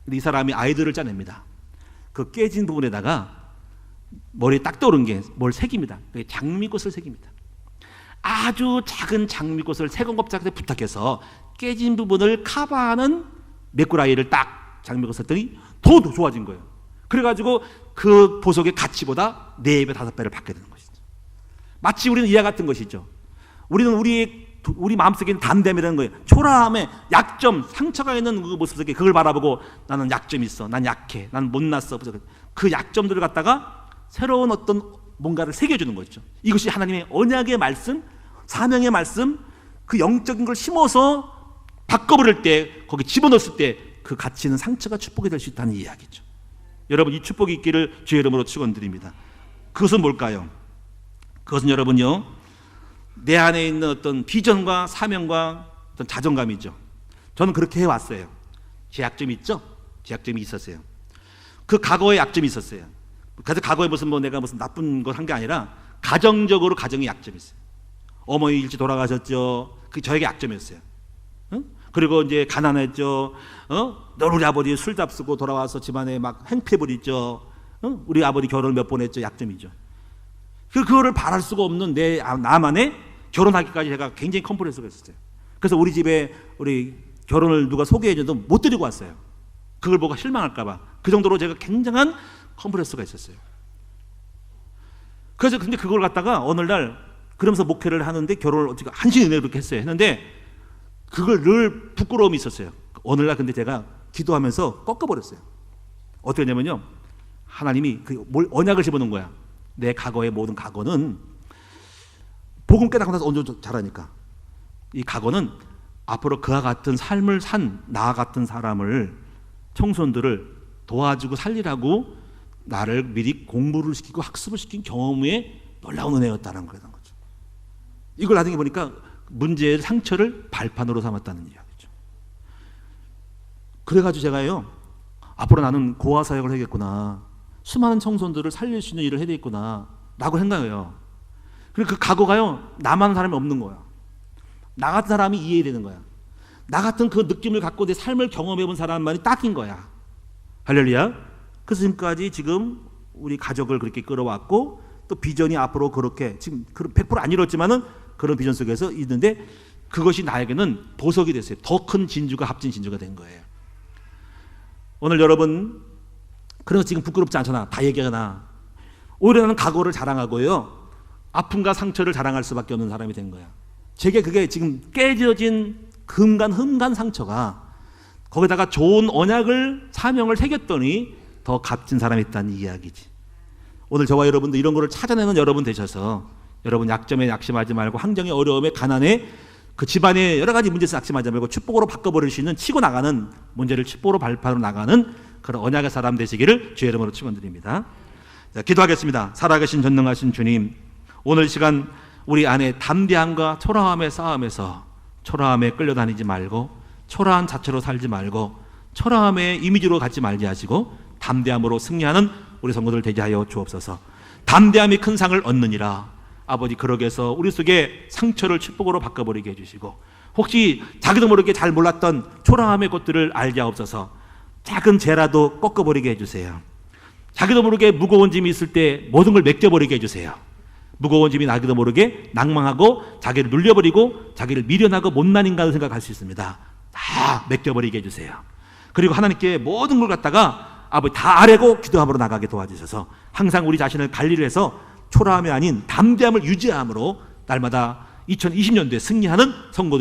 Speaker 1: 근데 이 사람이 아이디어를 짜냅니다. 그 깨진 부분에다가 머리에 딱 떠오른 게 뭘 새깁니다. 장미꽃을 새깁니다. 아주 작은 장미꽃을 세공업자한테 부탁해서 깨진 부분을 커버하는 메꾸라이를 딱 장미꽃을 했더니 더 좋아진 거예요. 그래가지고 그 보석의 가치보다 4배, 5배를 받게 되는 것이죠. 마치 우리는 이와 같은 것이죠. 우리는 우리 마음속에 담대함이라는 거예요. 초라함에 약점, 상처가 있는 그 모습 속에 그걸 바라보고 나는 약점이 있어, 난 약해, 난 못났어. 그 약점들을 갖다가 새로운 어떤 뭔가를 새겨주는 거죠. 이것이 하나님의 언약의 말씀, 사명의 말씀, 그 영적인 걸 심어서 바꿔버릴 때, 거기 집어넣었을 때 그 가치는 상처가 축복이 될 수 있다는 이야기죠. 여러분, 이 축복이 있기를 주의 이름으로 축원드립니다. 그것은 뭘까요? 그것은 여러분요, 내 안에 있는 어떤 비전과 사명과 어떤 자존감이죠. 저는 그렇게 해왔어요. 제 약점이 있죠? 제 약점이 있었어요. 그 과거에 약점이 있었어요. 그래서 과거에 내가 무슨 나쁜 걸 한 게 아니라 가정적으로 가정에 약점이 있어요. 어머니 일찍 돌아가셨죠. 그게 저에게 약점이었어요. 그리고 이제 가난했죠. 우리 아버지 술 잡수고 돌아와서 집안에 막 행패 부리죠. 우리 아버지 결혼을 몇 번 했죠. 약점이죠. 그거를 바랄 수가 없는 나만의 결혼하기까지 제가 굉장히 컴플렉스가 있었어요. 그래서 우리 집에 우리 결혼을 누가 소개해줘도 못 드리고 왔어요. 그걸 보고 실망할까봐. 그 정도로 제가 굉장한 컴플렉스가 있었어요. 그래서 근데 그걸 갖다가 오늘날 그러면서 목회를 하는데 결혼을 어떻게 한신은혜로 그렇게 했어요. 했는데 그걸 늘 부끄러움이 있었어요. 오늘날 근데 제가 기도하면서 꺾어버렸어요. 어떻게 했냐면요, 하나님이 언약을 집어넣은 거야. 내 과거의 모든 과거는 복음 깨닫고 나서 언제 잘하니까 이 과거는 앞으로 그와 같은 삶을 산 나 같은 사람을, 청소년들을 도와주고 살리라고 나를 미리 공부를 시키고 학습을 시킨 경험에 놀라운 은혜였다는 거죠. 이걸 나중에 보니까 문제의 상처를 발판으로 삼았다는 이야기죠. 그래가지고 제가요, 앞으로 나는 고아 사역을 해야겠구나, 수많은 청소년들을 살릴 수 있는 일을 해야 되겠구나 라고 생각해요. 그리고 그 각오가요, 나만 사람이 없는 거야. 나 같은 사람이 이해되는 거야. 나 같은 그 느낌을 갖고 내 삶을 경험해본 사람만이 딱인 거야. 할렐루야. 그래서 지금까지 지금 우리 가족을 그렇게 끌어왔고, 또 비전이 앞으로 그렇게 지금 100% 안 이뤘지만은 그런 비전 속에서 있는데, 그것이 나에게는 보석이 됐어요. 더 큰 진주가 합진 진주가 된 거예요. 오늘 여러분, 그래서 지금 부끄럽지 않잖아. 다 얘기하잖아. 오히려 나는 각오를 자랑하고요, 아픔과 상처를 자랑할 수밖에 없는 사람이 된 거야. 제게 그게 지금 깨져진 흠간 상처가 거기다가 좋은 언약을, 사명을 새겼더니 더 값진 사람이 있다는 이야기지. 오늘 저와 여러분도 이런 거를 찾아내는 여러분 되셔서, 여러분 약점에 낙심하지 말고, 환경의 어려움에, 가난에 그 집안의 여러 가지 문제에서 낙심하지 말고 축복으로 바꿔버릴 수 있는 치고 나가는 문제를 축복으로 발판으로 나가는 그런 언약의 사람 되시기를 주의 이름으로 축원드립니다. 자, 기도하겠습니다. 살아계신 전능하신 주님, 오늘 시간 우리 안에 담대함과 초라함의 싸움에서 초라함에 끌려다니지 말고 초라한 자체로 살지 말고 초라함의 이미지로 갖지 말게 하시고 담대함으로 승리하는 우리 성도들 되게 하여 주옵소서. 담대함이 큰 상을 얻느니라. 아버지, 그러기 위해서 우리 속에 상처를 축복으로 바꿔버리게 해주시고 혹시 자기도 모르게 잘 몰랐던 초라함의 것들을 알게 하옵소서. 작은 죄라도 꺾어버리게 해주세요. 자기도 모르게 무거운 짐이 있을 때 모든 걸 맡겨버리게 해주세요. 무거운 짐이 나기도 모르게 낭망하고 자기를 눌려버리고 자기를 미련하고 못난 인간을 생각할 수 있습니다. 다 맡겨버리게 해주세요. 그리고 하나님께 모든 걸 갖다가 아버지 다 아뢰고 기도함으로 나가게 도와주셔서 항상 우리 자신을 관리를 해서 초라함이 아닌 담대함을 유지함으로 날마다 2020년도에 승리하는 성도들